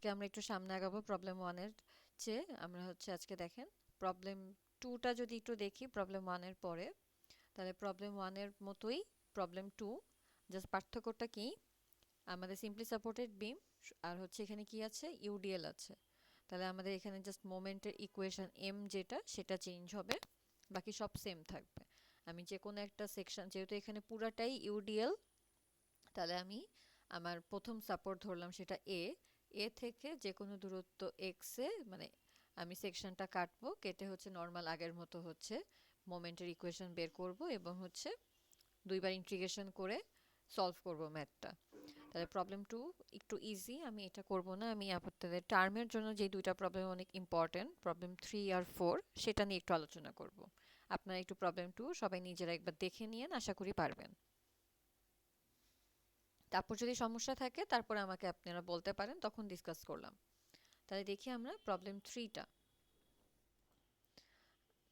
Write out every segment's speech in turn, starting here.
আজকে আমরা একটু সামনে আগাবো প্রবলেম 1 এর চেয়ে। আমরা হচ্ছে আজকে দেখেন প্রবলেম 2 টা যদি একটু দেখি প্রবলেম 1 এর পরে, তাহলে প্রবলেম 1 এর মতোই প্রবলেম 2, জাস্ট পার্থক্যটা কি, আমাদের সিম্পলি সাপোর্টেড বিম আর হচ্ছে এখানে কি আছে, ইউডিএল আছে। তাহলে আমাদের এখানে জাস্ট মোমেন্টের ইকুয়েশন এম যেটা সেটা চেঞ্জ হবে, বাকি সব সেম থাকবে। আমি যে কোনো একটা সেকশন, যেহেতু এখানে পুরাটাই ইউডিএল, তাহলে আমি আমার প্রথম সাপোর্ট ধরলাম সেটা এ থেকে যে কোনো দূরত্ব এক্স এ, মানে আমি সেকশনটা কাটবো, কেটে হচ্ছে নর্মাল আগের মতো হচ্ছে মোমেন্টের ইকুয়েশন বের করব এবং হচ্ছে দুইবার ইন্টিগ্রেশন করে সলভ করব ম্যাথটা। তাহলে প্রবলেম 2 একটু ইজি, আমি এটা করব না। আমি আপনাদের টার্মের জন্য যে দুইটা প্রবলেম অনেক ইম্পর্টেন্ট, প্রবলেম 3 আর 4, সেটা নিয়ে একটু আলোচনা করব। আপনারা একটু প্রবলেম 2 সবাই নিজেরা একবার দেখে নিয়েন, আশা করি পারবেন। তারপর যদি সমস্যা থাকে তারপরে আমাকে আপনারা বলতে পারেন, তখন ডিসকাস করলাম। তাহলে দেখি আমরা প্রবলেম 3টা।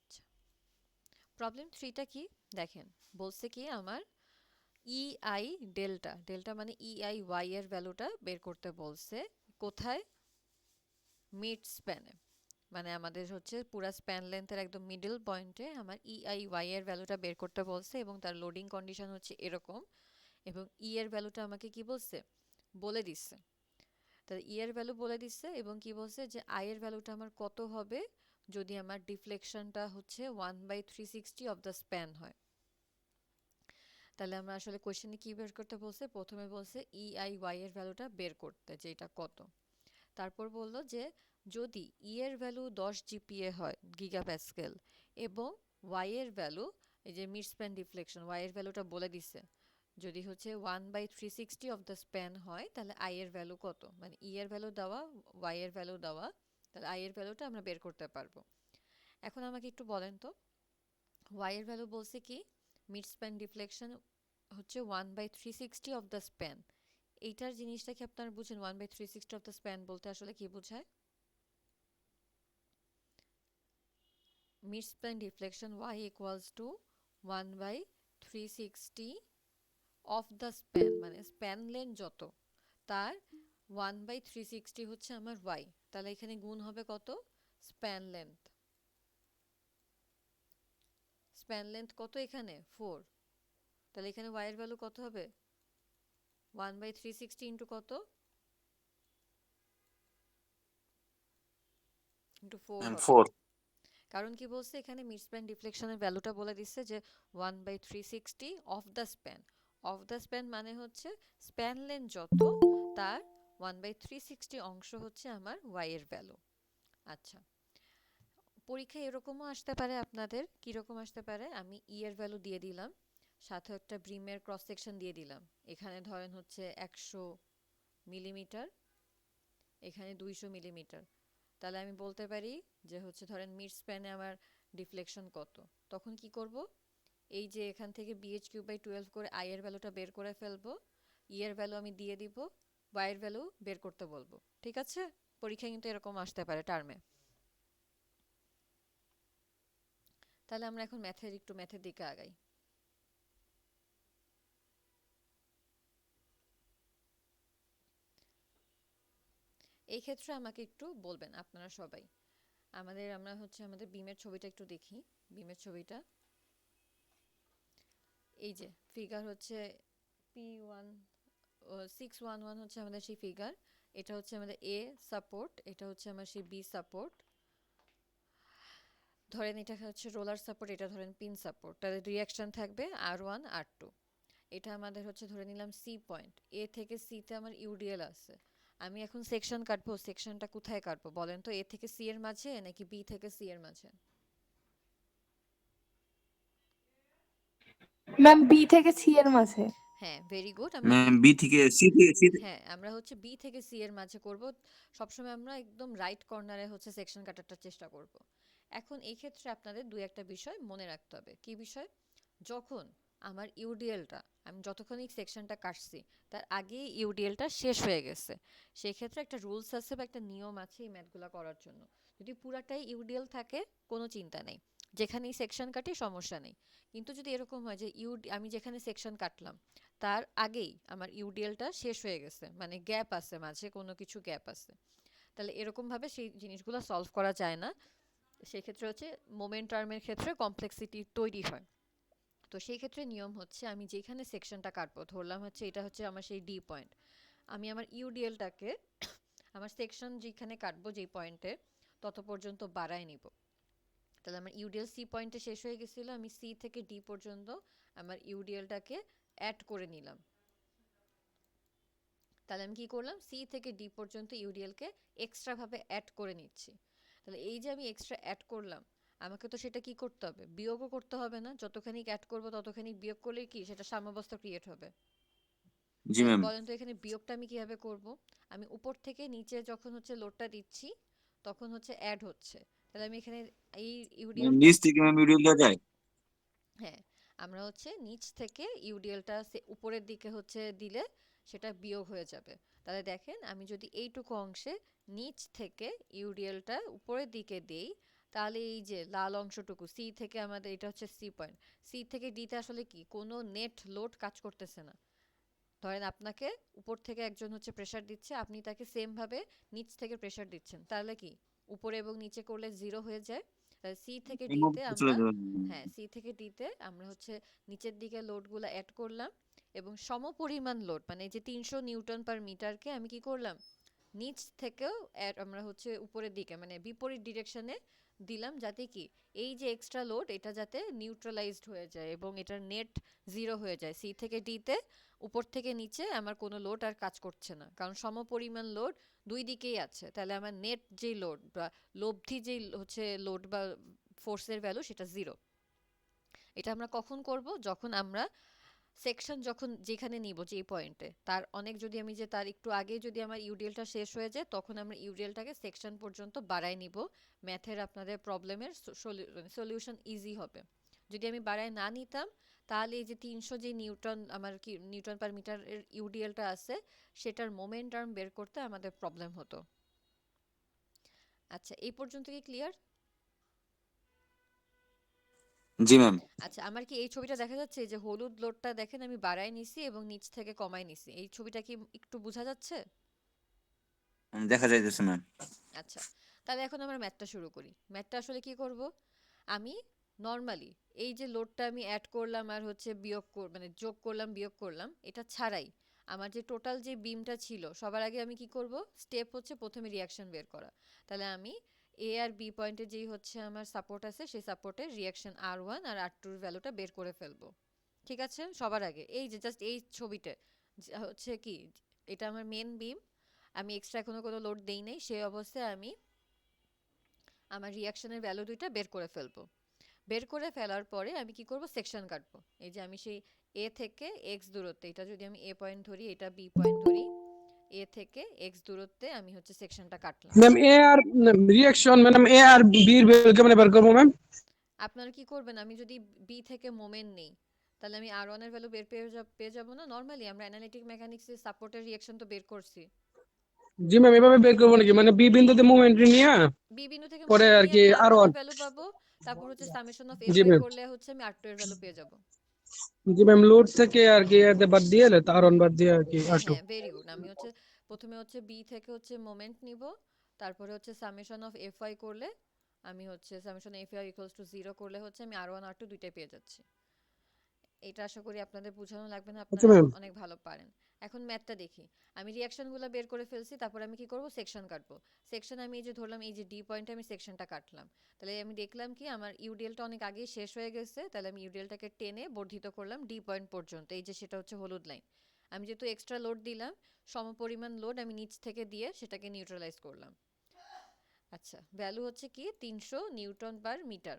আচ্ছা, প্রবলেম 3টা কি দেখেন, বলছে কি আমার ইআই ডেল্টা, ডেল্টা মানে ইআই ওয়াই এর ভ্যালুটা বের করতে বলছে। কোথায়? মিড স্প্যানে, মানে আমাদের হচ্ছে পুরা স্প্যান লেন্থের একদম মিডল পয়েন্টে আমার ইআই ওয়াই এর ভ্যালুটা বের করতে বলছে এবং তার লোডিং কন্ডিশন হচ্ছে এরকম, এবং ই এর ভ্যালুটা আমাকে কি বলছে, বলে দিচ্ছে। তাহলে ই এর ভ্যালু বলে দিচ্ছে এবং কি বলছে যে আই এর ভ্যালুটা আমার কত হবে যদি আমার ডিফ্লেকশনটা হচ্ছে 1/360 অফ দ্য স্প্যান হয়। তাহলে আমরা আসলে কোশ্চেনে কি বের করতে বলছে, প্রথমে বলছে ই আই ওয়াই এর ভ্যালুটা বের করতে, যে এটা কত। তারপর বলল যে যদি ই এর ভ্যালু 10 জিপিএ হয়, গিগা প্যাসকেল, এবং ওয়াই এর ভ্যালু, এই যে মিড স্প্যান ডিফ্লেকশন ওয়াই এর ভ্যালুটা বলে দিছে, যদি হচ্ছে 1/360 অফ দ্য স্প্যান হয়, তাহলে আই এর ভ্যালু কত, মানে ই এর ভ্যালু দেওয়া, ওয়াই এর ভ্যালু দেওয়া, তাহলে আই এর ভ্যালুটা আমরা বের করতে পারবো। এখন আমাকে একটু বলেন তো, ওয়াই এর ভ্যালু বলছে কি, মিড স্প্যান ডিফ্লেকশন হচ্ছে 1/360 অফ দ্য স্প্যান। এইটার জিনিসটা কি আপনারা বুঝেন? 1/360 অফ দ্য স্প্যান বলতে আসলে কি বোঝায়? Mid span deflection Y equals to 1/360 of the span, মানে স্প্যান লেন্থ যত, তার 1/360 হচ্ছে আমার ওয়াই। তাহলে এখানে গুণ হবে কত, স্প্যান লেন্থ। স্প্যান লেন্থ কত এখানে, 4। তাহলে এখানে ওয়াই এর ভ্যালু কত হবে, 1/360 ইন্টু কত, ইন্টু 4 হবে। 4। কারণ কি বলছে এখানে, মিড স্প্যান ডিফ্লেকশনের ভ্যালুটা বলে দিচ্ছে যে 1/360 of the span. Of the span মানে হচ্ছে স্প্যান লেন্থ যত, তার 1/360 অংশ হচ্ছে আমার ওয়াই এর ভ্যালু। আচ্ছা, পরীক্ষায় এরকমও আসতে পারে আপনাদের, কীরকম আসতে পারে, আমি ই এর ভ্যালু দিয়ে দিলাম, সাথে একটা ব্রিমের ক্রস সেকশন দিয়ে দিলাম। এখানে ধরেন হচ্ছে 100 মিলিমিটার, এখানে 200 মিলিমিটার। তাহলে আমি বলতে পারি যে হচ্ছে ধরেন মিড স্প্যানে আমার ডিফ্লেকশন কত। তখন কি করব, এই যে এখান থেকে BH³/12 করে আই এর ভ্যালুটা বের করে ফেলবো, ই এর ভ্যালু আমি দিয়ে দিব, ওয়াই এর ভ্যালু বের করতে বলবো। ঠিক আছে, পরীক্ষায় কিন্তু এরকম আসতে পারে টার্মে। তাহলে আমরা এখন ম্যাথের দিকে আগাই। এই ক্ষেত্রে আমাকে একটু বলবেন আপনারা সবাই, আমরা হচ্ছে আমাদের বিমের ছবিটা একটু দেখি। বিমের ছবিটা এই যে ফিগার হচ্ছে P1 611 হচ্ছে আমাদের সেই ফিগার। এটা হচ্ছে আমাদের এ সাপোর্ট, এটা হচ্ছে আমার সেই বি সাপোর্ট। ধরেন এটা হচ্ছে রোলার সাপোর্ট, এটা ধরেন পিন সাপোর্ট। তাদের রিয়াকশন থাকবে R1 R2। এটা আমাদের হচ্ছে ধরে নিলাম সি পয়েন্ট, এ থেকে সিতে আমার ইউডিএল আছে। আমি এখন সেকশন কাটবো, সেকশনটা কোথায় কাটবো বলেন তো, এ থেকে সি এর মাঝে নাকি বি থেকে সি এর মাঝে? ম্যাম বি থেকে সি এর মাঝে। হ্যাঁ, ভেরি গুড। আমরা ম্যাম বি থেকে সি থেকে সি। হ্যাঁ, আমরা হচ্ছে বি থেকে সি এর মাঝে করব। সবসময় আমরা একদম রাইট কর্নারে হচ্ছে সেকশন কাটার চেষ্টা করব। এখন এই ক্ষেত্রে আপনাদের দুই একটা বিষয় মনে রাখতে হবে। কি বিষয়? যখন আমার ইউডিএলটা, আমি যতক্ষণই সেকশনটা কাটছি তার আগেই ইউডিএলটা শেষ হয়ে গেছে, সেই ক্ষেত্রে একটা রুলস আছে বা একটা নিয়ম আছে এই ম্যাথগুলো করার জন্য। যদি পুরাটাই ইউডিএল থাকে কোনো চিন্তা নেই, যেখানেই সেকশন কাটি সমস্যা নেই। কিন্তু যদি এরকম হয় যে আমি যেখানে সেকশন কাটলাম তার আগেই আমার ইউডিএলটা শেষ হয়ে গেছে, মানে গ্যাপ আছে, মাঝে কোনো কিছু গ্যাপ আছে। তাহলে এরকমভাবে সেই জিনিসগুলো সলভ করা যায় না। সেক্ষেত্রে হচ্ছে মোমেন্ট টার্মের ক্ষেত্রে কমপ্লেক্সিটি তৈরি হয়। তো সেই ক্ষেত্রে নিয়ম হচ্ছে আমি যেখানে সেকশনটা কাটবো, ধরলাম হচ্ছে এটা হচ্ছে আমার সেই ডি পয়েন্ট, আমি আমার ইউডিএলটাকে আমার সেকশন যেখানে কাটবো যেই পয়েন্টে তত পর্যন্ত বাড়ায় নিব। তাহলে আমার ইউডিএল সি পয়েন্টে শেষ হয়ে গেছিলো, আমি সি থেকে ডি পর্যন্ত আমার ইউডিএলটাকে অ্যাড করে নিলাম। তাহলে আমি কি করলাম, সি থেকে ডি পর্যন্ত ইউডিএলকে এক্সট্রা ভাবে অ্যাড করে নিচ্ছি। তাহলে এই যে আমি এক্সট্রা অ্যাড করলাম, আমাকে তো সেটা কি করতে হবে, বিয়োগও করতে হবে না? যতখানি অ্যাড করব ততখানি বিয়োগ করলে কি সেটা সাম্যাবস্থা ক্রিয়েট হবে। জি তাহলে ম্যাম। বলেন তো এখানে বিয়োগটা আমি কিভাবে করব? আমি উপর থেকে নিচে যখন হচ্ছে লোডটা দিচ্ছি তখন হচ্ছে অ্যাড হচ্ছে। তাহলে আমি এখানে এই ইউডিএলটা, নিচ থেকে ম্যাম ভিডিও দেওয়া যায়। হ্যাঁ, আমরা হচ্ছে নিচ থেকে ইউডিএলটা উপরের দিকে হচ্ছে দিলে সেটা বিয়োগ হয়ে যাবে। তাহলে দেখেন আমি যদি এইটুকু অংশে নিচ থেকে ইউডিএলটা উপরের দিকে দেই, তাহলে এই যে লাল অংশটুকু সি থেকে, আমাদের এটা হচ্ছে সি পয়েন্ট, সি থেকে ডিতে আসলে কি কোনো নেট লোড কাজ করতেছে না। ধরেন আপনাকে উপর থেকে একজন হচ্ছে প্রেসার দিচ্ছে, আপনি তাকে সেম ভাবে নিচ থেকে প্রেসার দিচ্ছেন, তাহলে কি উপরে এবং নিচে করলে জিরো হয়ে যায়। তাহলে সি থেকে এই ডিতে মুহূর্তে চলে আমরা, যাবে। হ্যাঁ, সি থেকে ডিতে আমরা হচ্ছে নিচের দিকে লোডগুলো অ্যাড করলাম এবং সমপরিমাণ লোড, মানে এই যে 300 নিউটন পার মিটারকে আমি কি করলাম, নিচ থেকেও আমরা হচ্ছে উপরের দিকে মানে বিপরীত ডিরেকশনে দিলাম, যাতে কি এই যে এক্সট্রা লোড এটা যাতে নিউট্রালাইজড হয়ে যায় এবং এটার নেট জিরো হয়ে যায়। সি থেকে ডিতে উপর থেকে নিচে আমার কোনো লোড আর কাজ করছে না, কারণ সমপরিমাণ লোড দুই দিকেই আছে। তাহলে আমার নেট যে লোড বা লব্ধি যে হচ্ছে লোড বা ফোর্সের ভ্যালু সেটা জিরো। এটা আমরা কখন করব, যখন আমরা সেকশন যখন যেখানে নিব যে পয়েন্টে তার অনেক, যদি আমি যে তার একটু আগে যদি আমার ইউডিএলটা শেষ হয়ে যায় তখন আমরা ইউডিএলটাকে সেকশন পর্যন্ত বাড়ায় নিব। ম্যাথের আপনাদের প্রবলেমের সলিউশন ইজি হবে। যদি আমি বাড়ায় না নিতাম তাহলে এই যে 300 যে নিউটন আমার কি নিউটন পার মিটার এর ইউডিএলটা আছে সেটার মোমেন্ট আর্ম বের করতে আমাদের প্রবলেম হতো। আচ্ছা, এই পর্যন্ত কি ক্লিয়ার? জি ম্যাম। আচ্ছা, আমার কি এই ছবিটা দেখা যাচ্ছে? এই যে হলুদ লোডটা দেখেন আমি বাড়ায় নিছি এবং নিচ থেকে কমায় নিছি, এই ছবিটা কি একটু বোঝা যাচ্ছে? দেখা যাইতেছে ম্যাম। আচ্ছা, তাহলে এখন আমরা ম্যাথটা শুরু করি। ম্যাথটা আসলে কি করব, আমি নর্মালি এই যে লোডটা আমি অ্যাড করলাম আর হচ্ছে বিয়োগ মানে যোগ করলাম বিয়োগ করলাম, এটা ছাড়াই আমার যে টোটাল যে বিমটা ছিল সবার আগে আমি কি করব, স্টেপ হচ্ছে প্রথমে রিয়াকশন বের করা। তাহলে আমি এ আর বি পয়েন্টে যেই হচ্ছে আমার সাপোর্ট আছে সেই সাপোর্টের রিয়াকশন আর1 আর আর2 এর ভ্যালুটা বের করে ফেলবো। ঠিক আছে, সবার আগে এই যে জাস্ট এই ছবিতে হচ্ছে কি, এটা আমার মেন বিম, আমি এক্সট্রা এখনো কোনো লোড দেই নাই, সেই অবস্থায় আমি আমার রিয়াকশনের ভ্যালু দুইটা বের করে ফেলবো। বের করে ফেলার পরে আমি কি করব, সেকশন কাটবো। এই যে আমি সেই এ থেকে এক্স দূরত্বে, এটা যদি আমি এ পয়েন্ট ধরি এটা বি পয়েন্ট ধরি, এ থেকে এক্স দূরত্বে আমি হচ্ছে সেকশনটা কাটলাম। Ma'am A R reaction ma'am A R B बेर के मैंने बेर करबो मैम। আপনারা কি করবেন, আমি যদি বি থেকে মোমেন্ট নেই তাহলে আমি আর ওয়ান এর ভ্যালু বের পেয়ে যাবো না? নর্মালি আমরা অ্যানালিটিক মেকানিক্সে সাপোর্টের রিয়াকশন তো বের করছি। জি ম্যাম এভাবে বের করবো নাকি মানে বি বিন্দুতে মোমেন্ট নিয়ে বি বিন্দু থেকে পরে মোমেন্ট আর নিয়ে কি আমি আর আর ওয়ান ওয়ান। এর ভ্যালু পাবো, তারপর হচ্ছে summation of F G Y ma'am. করলে হচ্ছে আমি আর টু এর ভ্যালু পেয়ে যাবো। জি ম্যাম লোড থেকে আর কি এতে বাদ দিয়ে আর ওয়ান বাদ দিয়ে আর কি আর হ্যাঁ টু। হ্যাঁ, ভেরি গুড। আমি হচ্ছে প্রথমে হচ্ছে বি থেকে হচ্ছে মোমেন্ট নিব, তারপরে হচ্ছে সামেশন অফ এফ ওয়াই করলে আমি হচ্ছে summation F Y equals to zero করলে হচ্ছে আমি আর ওয়ান আর টু দুইটাই পেয়ে যাচ্ছি। এটা আশা করি আপনাদের বোঝানো লাগবে না, আচ্ছা আপনারা ম্যাম। অনেক ভালো পারেন। এখন ম্যাথটা দেখি। আমি রিয়াকশনগুলো বের করে ফেলছি, তারপর আমি কি করব, সেকশন কাটবো। সেকশন আমি এই যে ধরলাম এই যে ডি পয়েন্টে আমি সেকশনটা কাটলাম। তাহলে আমি দেখলাম কি আমার ইউডিএলটা অনেক আগেই শেষ হয়ে গেছে, তাহলে আমি ইউডিএলটাকে টেনে বর্ধিত করলাম ডি পয়েন্ট পর্যন্ত, এই যে সেটা হচ্ছে হলুদ লাইন। আমি যেহেতু এক্সট্রা লোড দিলাম, সমপরিমাণ লোড আমি নিচ থেকে দিয়ে সেটাকে নিউট্রালাইজ করলাম। আচ্ছা, ভ্যালু হচ্ছে কি 300 নিউটন পার মিটার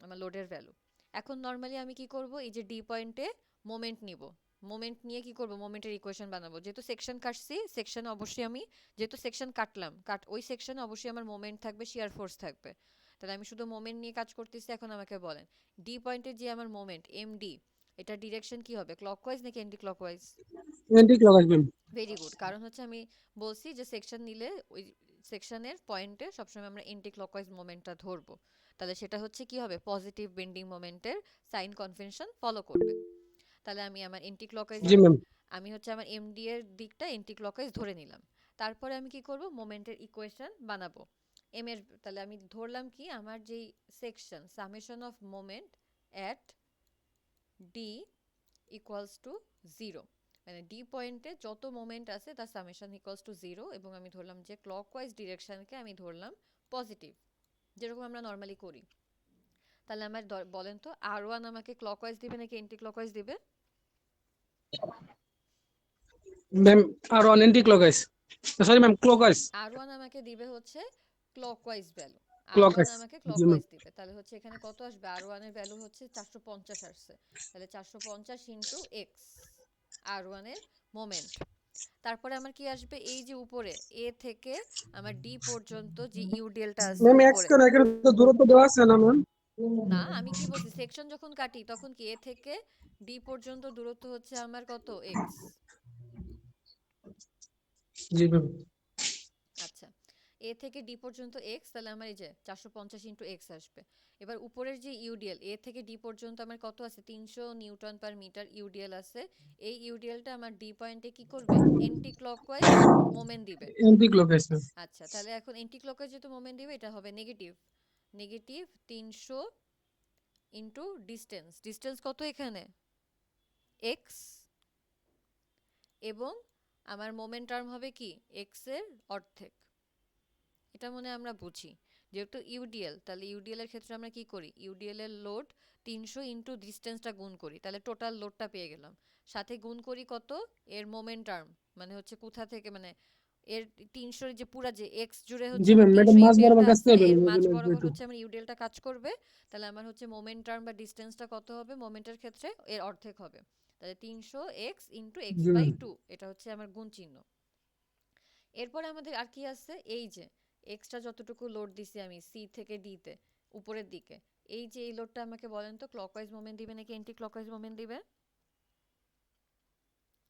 আমার লোডের ভ্যালু। এখন নর্মালি আমি কি করব, এই যে ডি পয়েন্টে মোমেন্ট নিব। মোমেন্ট নিয়ে কি করব, মোমেন্টের ইকুয়েশন বানাবো। যেহেতু সেকশন কাটছি, সেকশনে অবশ্যই আমি, যেহেতু সেকশন কাটলাম ওই সেকশনে অবশ্যই আমার মোমেন্ট থাকবে, শিয়ার ফোর্স থাকবে। তাহলে আমি শুধু মোমেন্ট নিয়ে কাজ করতেছি। এখন আমাকে বলেন ডি পয়েন্টে যে আমার মোমেন্ট এম ডি, এটা ডিরেকশন কি হবে, ক্লকওয়াইজ নাকি anti clockwise? Anti clock ma'am. Very good, কারণ হচ্ছে আমি বলছি যে সেকশন নিলে ওই সেকশনের পয়েন্টে সবসময় আমরা এন্টি ক্লকওয়াইজ মোমেন্টটা ধরবো। তাহলে সেটা হচ্ছে কি হবে, পজিটিভ বেন্ডিং মোমেন্টের সাইন কনভেনশন ফলো করবে। তাহলে আমি আমার এন্টি ক্লকওয়াইজ জি ম্যাম। আমি হচ্ছে আমার এমডি এর দিকটা এন্টি ক্লকওয়াইজ ধরে নিলাম। তারপরে আমি কি করব, মোমেন্টের ইকুয়েশন বানাবো। এম এর তাহলে আমি ধরলাম কি আমার যেই section summation of moment at D equals to 0, মানে ডি পয়েন্টে যত মোমেন্ট আছে তার সামেশন ইকুয়ালস টু 0, এবং আমি ধরলাম যে ক্লকওয়াইজ ডিরেকশনকে আমি ধরলাম পজিটিভ, যেরকম আমরা নর্মালি করি। তাহলে আমার বলেন তো আর1 আমাকে ক্লকওয়াইজ দিবে নাকি এন্টি ক্লকওয়াইজ দিবে? ম্যাম আর on anti clockwise, sorry ma'am clockwise. আর1 আমাকে দিবে হচ্ছে ক্লকওয়াইজ ভ্যালু, আর1 ক্লকওয়াইজ। আমাকে জি ম্যাম। ক্লকওয়াইজ দিবে। তাহলে হচ্ছে এখানে কত আসবে, আর1 এর ভ্যালু হচ্ছে 450 আসছে। তাহলে 450 ইনটু এক্স, আর1 এর মোমেন্ট। তারপরে আমার কি আসবে, এই যে উপরে এ থেকে আমার ডি পর্যন্ত যে ইউডিএলটা আছে ম্যাম এক্স উপরে। কেন, এখানে তো দূরত্ব দেওয়া আছে না ম্যাম? না, আমি কি বলছি, সেকশন যখন কাটি তখন কি এ থেকে ডি পর্যন্ত দূরত্ব হচ্ছে আমার কত, এক্স। জি ম্যাম। আচ্ছা, এ থেকে ডি পর্যন্ত এক্স, তাহলে আমার এই যে 450 ইন্টু এক্স আসবে। এবার উপরের যে ইউডিএল এ থেকে ডি পর্যন্ত আমার কত আছে, 300 নিউটন পার মিটার ইউডিএল আছে। এই ইউডিএলটা আমার ডি পয়েন্টে কি করবে, এন্টি ক্লকওয়াইজ মোমেন্ট দিবে। Anti clockwise ma'am. আচ্ছা, তাহলে এখন এন্টি ক্লকওয়াইজ যেহেতু মোমেন্ট দিবে, এটা হবে negative. Negative 300 into distance, distance কত এখানে, এক্স, এবং আমার মোমেন্ট টার্ম হবে কি, এক্স এর অর্ধেক। এটা মনে আমরা বুঝি, যেহেতু ইউডিএল, তাহলে ইউডিএল এর ক্ষেত্রে আমরা কি করি, ইউডিএল এর লোড 300 ইন্টু ডিস্টেন্সটা গুণ করি, তাহলে টোটাল লোডটা পেয়ে গেলাম। সাথে গুণ করি কত, এর মোমেন্ট টার্ম, মানে হচ্ছে কোথা থেকে, মানে এর 300 যে পুরা যে এক্স জুড়ে হচ্ছে জি আমার ম্যাম, 300 ম্যাডাম মাঝ বরাবর ইউডিএলটা কাজ আছে, করবেন এর না, মাঝ বুঝলেন বরাবর একটু। হচ্ছে আমার ইউডিএলটা কাজ করবে। তাহলে আমার হচ্ছে মোমেন্ট টার্ম বা ডিস্টেন্সটা কত হবে, মোমেন্টের ক্ষেত্রে এর অর্ধেক হবে। তাহলে 300 X into X G by ma'am. 2, এটা হচ্ছে আমার গুণ চিহ্ন। এরপরে আমাদের আর কি আছে, এই যে এক্সট্রা যতটুকু লোড দিছি আমি সি থেকে ডি তে উপরের দিকে, এই যে এই লোডটা আমাকে বলেন তো ক্লকওয়াইজ মোমেন্ট দিবে নাকি এন্টি ক্লকওয়াইজ মোমেন্ট দিবে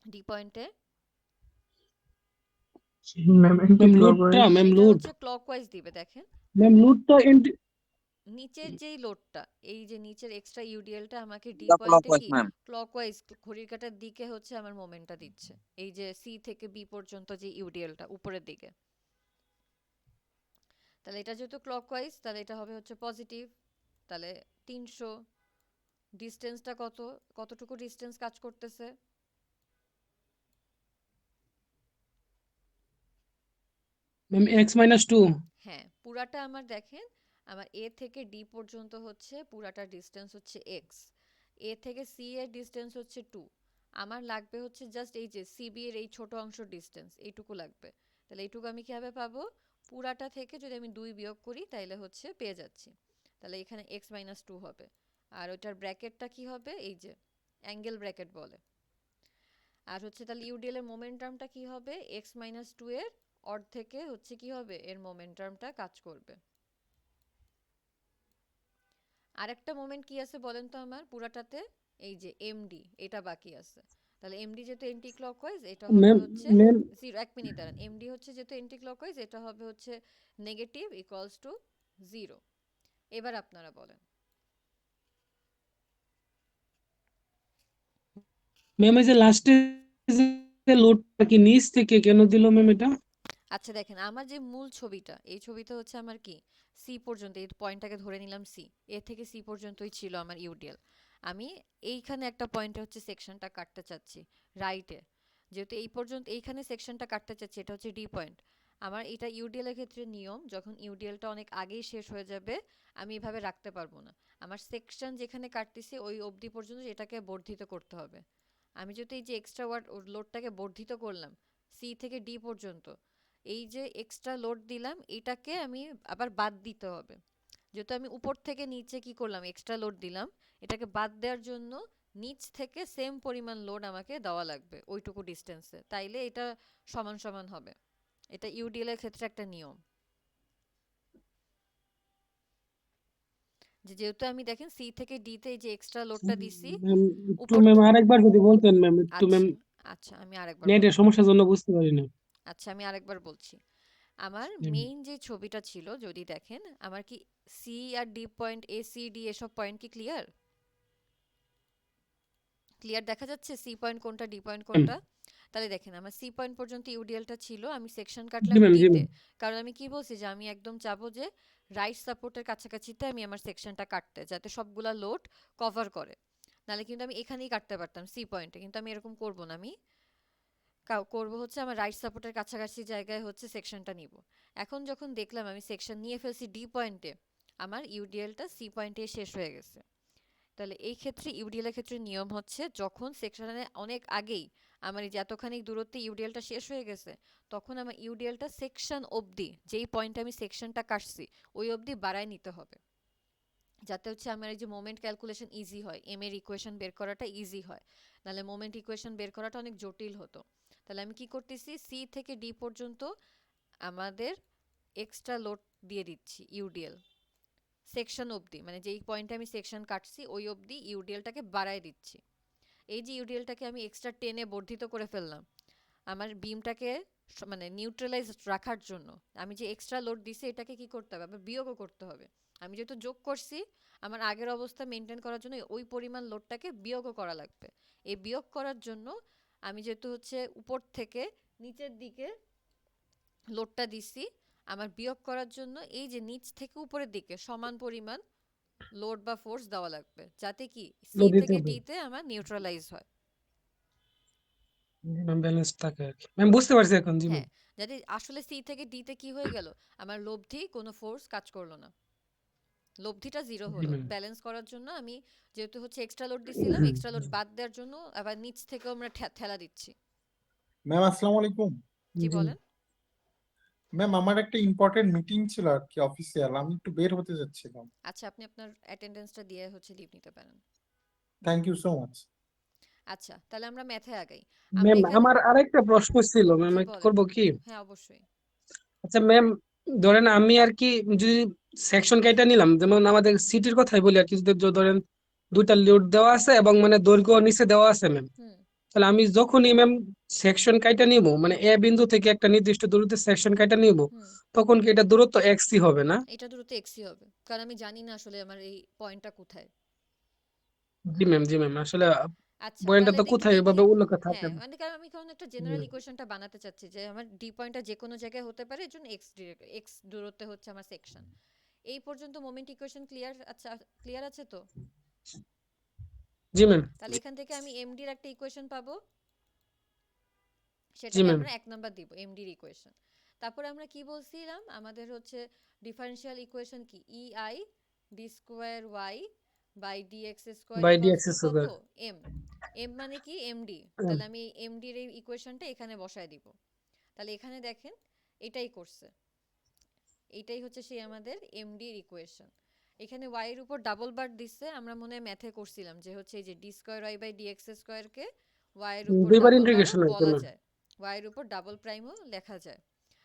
ডি পয়েন্টে? ম্যাম এন্টি ম্যাম লোডটা, ক্লকওয়াইজ। ম্যাম এটা লোড, হচ্ছে ক্লকওয়াইজ দিবে। দেখেন ম্যাম লোডটা এন্টি। নিচের যেই লোডটা, এই যে নিচের এক্সট্রা ইউডিএলটা আমাকে ডি দা পয়েন্টে ক্লকওয়াইজ কি ম্যাম। ক্লকওয়াইজ ঘড়ির কাঁটার দিকে হচ্ছে আমার মোমেন্টটা দিচ্ছে, এই যে সি থেকে বি পর্যন্ত যে ইউডিএলটা উপরের দিকে। তাহলে এটা যেহেতু ক্লকওয়াইজ, তাহলে এটা হবে হচ্ছে পজিটিভ। তাহলে 300, ডিসটেন্সটা কত, কতটুকু ডিসটেন্স কাজ করতেছে, ম্যাম এক্স মাইনাস 2। হ্যাঁ পুরাটা আমার দেখেন, আমার এ থেকে ডি পর্যন্ত হচ্ছে পুরাটা ডিসটেন্স হচ্ছে এক্স, এ থেকে সি এর ডিসটেন্স হচ্ছে 2, আমার লাগবে হচ্ছে জাস্ট এই যে সিবি এর এই ছোট অংশ ডিসটেন্স এইটুকু লাগবে। তাহলে এইটুকু আমি কিভাবে পাবো, পুরাটা থেকে যদি আমি 2 বিয়োগ করি তাইলে হচ্ছে পেয়ে যাচ্ছি। তাহলে এখানে এক্স মাইনাস 2 হবে। আর ওটার ব্র্যাকেটটা কি হবে, এই যে অ্যাঙ্গেল ব্র্যাকেট বলে। আর হচ্ছে তাহলে ইউডিএল এর মোমেন্টামটা কি হবে, এক্স মাইনাস 2 এর অর্ধেকে হচ্ছে কি হবে, এর মোমেন্টামটা কাজ করবে। আরেকটা মোমেন্ট কি আছে বলেন তো আমার পুরাটাতে, এই যে এমডি, এটা বাকি আছে। তাহলে এমডি যেহেতু এন্টি ক্লকওয়াইজ, এটা হবে ম্যাম, হচ্ছে ম্যাম 0। এক মিনিট দাঁড়ান, এমডি হচ্ছে যেহেতু এন্টি ক্লকওয়াইজ, এটা হবে হচ্ছে নেগেটিভ ইকুয়ালস টু 0। এবার আপনারা বলেন। ম্যাম এই যে লাস্টে যে লোডটা কি নিচ থেকে কেন দিল ম্যাম এটা? আচ্ছা দেখেন, আমার যে মূল ছবিটা, এই ছবিটা হচ্ছে আমার কি সি পর্যন্ত, এই পয়েন্টটাকে ধরে নিলাম সি, এ থেকে সি পর্যন্তই ছিল আমার ইউডিএল। আমি এইখানে একটা পয়েন্টে হচ্ছে সেকশনটা কাটতে চাচ্ছি রাইটে, যেহেতু এই পর্যন্ত এইখানে সেকশনটা কাটতে চাচ্ছি, এটা হচ্ছে ডি পয়েন্ট। আমার এটা ইউডিএল এর ক্ষেত্রে নিয়ম, যখন ইউডিএলটা অনেক আগেই শেষ হয়ে যাবে আমি এভাবে রাখতে পারবো না, আমার সেকশন যেখানে কাটতেছি ওই অবধি পর্যন্ত এটাকে বর্ধিত করতে হবে। আমি যদি এই যে এক্সট্রা ওয়ার্ড লোডটাকে বর্ধিত করলাম সি থেকে ডি পর্যন্ত, এই যে এক্সট্রা লোড দিলাম এটাকে আমি আবার বাদ দিতে হবে। যেহেতু আমি উপর থেকে নিচে কি করলাম, এক্সট্রা লোড দিলাম, এটাকে বাদ দেওয়ার জন্য নিচ থেকে সেম পরিমাণ লোড আমাকে দেওয়া লাগবে ওইটুকু ডিস্টেন্সে, তাইলে এটা সমান সমান হবে। এটা ইউডিএল এর ক্ষেত্রে একটা নিয়ম, যে যেহেতু আমি দেখেন সি থেকে ডি তে এই যে এক্সট্রা লোডটা দিছি ম্যাম একটু উপর ম্যাম আরেকবার যদি বলতেন ম্যাম, একটু ম্যাম আচ্ছা, আচ্ছা আমি আরেকবার নেটের বলছি। সমস্যার জন্য বুঝতে পারি না। আচ্ছা আমি আরেকবার বলছি। আমার জি ম্যাম। মেইন যে ছবিটা ছিল যদি দেখেন, আমার কি সি আর D point, A C D এসব পয়েন্ট কি ক্লিয়ার? ক্লিয়ার দেখা যাচ্ছে সি পয়েন্ট কোনটা ডি পয়েন্ট ম্যাম। কোনটা? তাহলে দেখেন আমার সি পয়েন্ট পর্যন্ত ইউডিএলটা ছিল, আমি সেকশন জি কাটলাম ম্যাম, জি ডিতে, ম্যাম। কারণ আমি কি বলছি যে আমি একদম চাবো যে রাইট সাপোর্টের কাছাকাছিতে আমি আমার সেকশনটা কাটতে, যাতে সবগুলা লোড কভার করে। নাহলে কিন্তু আমি এখানেই কাটতে পারতাম সি পয়েন্টে, কিন্তু আমি এরকম করব না, আমি করব হচ্ছে আমার রাইট সাপোর্টের কাছাকাছি জায়গায় হচ্ছে সেকশনটা নিব। এখন যখন দেখলাম আমি সেকশন নিয়ে ফেলছি ডি পয়েন্টে, আমার ইউডিএলটা সি পয়েন্টে শেষ হয়ে গেছে। তাহলে এই ক্ষেত্রে ইউডিএল এর ক্ষেত্রে নিয়ম হচ্ছে যখন সেকশনে অনেক আগেই আমার এই যে এতখানি দূরত্বে ইউডিএলটা শেষ হয়ে গেছে, তখন আমার ইউডিএলটা সেকশন অবধি, যেই পয়েন্টে আমি সেকশনটা কাটছি ওই অবধি বাড়ায় নিতে হবে, যাতে হচ্ছে আমার এই যে মোমেন্ট ক্যালকুলেশন ইজি হয়, এম এর ইকুয়েশন বের করাটা ইজি হয়। নাহলে মোমেন্ট ইকুয়েশন বের করাটা অনেক জটিল হতো। তাহলে আমি কি করতেছি, সি থেকে ডি পর্যন্ত আমাদের এক্সট্রা লোড দিয়ে দিচ্ছি ইউডিএল সেকশন অবধি, মানে যেই পয়েন্টে আমি সেকশন কাটছি ওই অবধি ইউডিএলটাকে বাড়ায় দিচ্ছি। এই যে ইউডিএলটাকে আমি এক্সট্রা টেনে বর্ধিত করে ফেললাম, আমার বিমটাকে মানে নিউট্রালাইজ রাখার জন্য আমি যে এক্সট্রা লোড দিছি এটাকে কি করতে হবে, আবার বিয়োগও করতে হবে। আমি যেহেতু যোগ করছি, আমার আগের অবস্থা মেনটেন করার জন্য ওই পরিমাণ লোডটাকে বিয়োগও করা লাগবে। এই বিয়োগ করার জন্য আমি যেহেতু হচ্ছে উপর থেকে নিচের দিকে লোডটা দিছি, আমার বিয়োগ করার জন্য এই যে নিচ থেকে উপরের দিকে সমান পরিমাণ লোড বা ফোর্স দেওয়া লাগবে, যাতে কি সি লোড দিতে থেকে হবে। ডি তে আমার নিউট্রালাইজ হয়। জি ম্যাম, ব্যালেন্স থাকে আর কি। ম্যাম বুঝতে পারছি এখন, জি ম্যাম। হ্যাঁ, যাতে আসলে সি থেকে ডি তে কি হয়ে গেল, আমার লব্ধি কোনো ফোর্স কাজ করলো না, লব্ধিটা জিরো জি হলো। ম্যাম। ব্যালেন্স করার জন্য আমি যেহেতু হচ্ছে এক্সট্রা লোড দিছিলাম, এক্সট্রা লোড বাদ দেওয়ার জন্য আবার নিচ থেকেও আমরা ঠেলা দিচ্ছি। ম্যাম আসসালামু আলাইকুম। জি জি বলেন। ম্যাম আমার একটা ইম্পর্টেন্ট মিটিং ছিল আর কি অফিসিয়াল, আমি একটু বের হতে যাচ্ছিলাম। আচ্ছা, আপনি আপনার অ্যাটেন্ডেন্সটা দিয়ে হচ্ছে লিভ নিতে পারেন। Thank you so much. আচ্ছা, তাহলে আমরা ম্যাথে আগাই। আমরা ম্যাম, এখানে আমার আরেকটা প্রশ্ন ছিল ম্যাম, জি একটু বলেন। করবো কি? হ্যাঁ, অবশ্যই। আচ্ছা ম্যাম, ধরেন আমি আর কি যদি সেকশন কেটে নিলাম, যেমন আমাদের সিটির কথাই বলি আর কি, যদি ধরেন দুইটা লোড দেওয়া আছে এবং মানে দৈর্ঘ্য নিচে দেওয়া আছে ম্যাম, হুম তাহলে আমি যখনই ম্যাম সেকশন কাইটা নিব, মানে এ বিন্দু থেকে একটা নির্দিষ্ট দূরত্বে সেকশন কাইটা নিব, হুম তখন কি এটা দূরত্ব এক্সই হবে না? এটা দূরত্ব এক্সই হবে, কারণ আমি জানি না আসলে আমার এই পয়েন্টটা কোথায়। জি ম্যাম, জি ম্যাম, আসলে আচ্ছা, পয়েন্টটা তাহলে তো একটু কোথায় দেখি। এভাবে উল্লেখ থাকে হ্যাঁ, না। মানে কারণ আমি কারণ একটা জি জেনারেল ইকুয়েশনটা বানাতে চাচ্ছি যে আমার ডি পয়েন্টটা যে কোনো জায়গায় হতে পারে, এর জন্য এক্স দূরত্বে হচ্ছে আমার সেকশন। এই পর্যন্ত মোমেন্ট ইকুয়েশন ক্লিয়ার? আচ্ছা, ক্লিয়ার আছে তো? জি ম্যাম। তাহলে এখান থেকে আমি এমডির একটা ইকুয়েশন পাবো, জি সেটাকে ম্যাম। আমরা 1 নাম্বার দিব, এমডির ইকুয়েশন। তারপরে আমরা কি বলছিলাম, আমাদের হচ্ছে ডিফারেনশিয়াল ইকুয়েশন কি, EI D square Y by dx square by D equals X to কত, স্কয়ার। এম। এম মানে কি, এমডি। তাহলে আমি এমডির এই ইকুয়েশনটা এখানে বসায় দিব। তাহলে এখানে দেখেন এটাই করছে, এইটাই হচ্ছে সেই আমাদের এমডির ইকুয়েশন। এখানে ওয়াই এর উপর ডাবল বার দিচ্ছে, আমরা মনে হয় ম্যাথে করছিলাম যে হচ্ছে এই যে D square Y by DX স্কোয়ারকে ওয়াই এর উপর দুইবার ডাবল বারও ইন্টিগ্রেশন হয়েছে বলা ম্যাম। যায়, ওয়াই এর উপর ডাবল প্রাইমও লেখা যায়।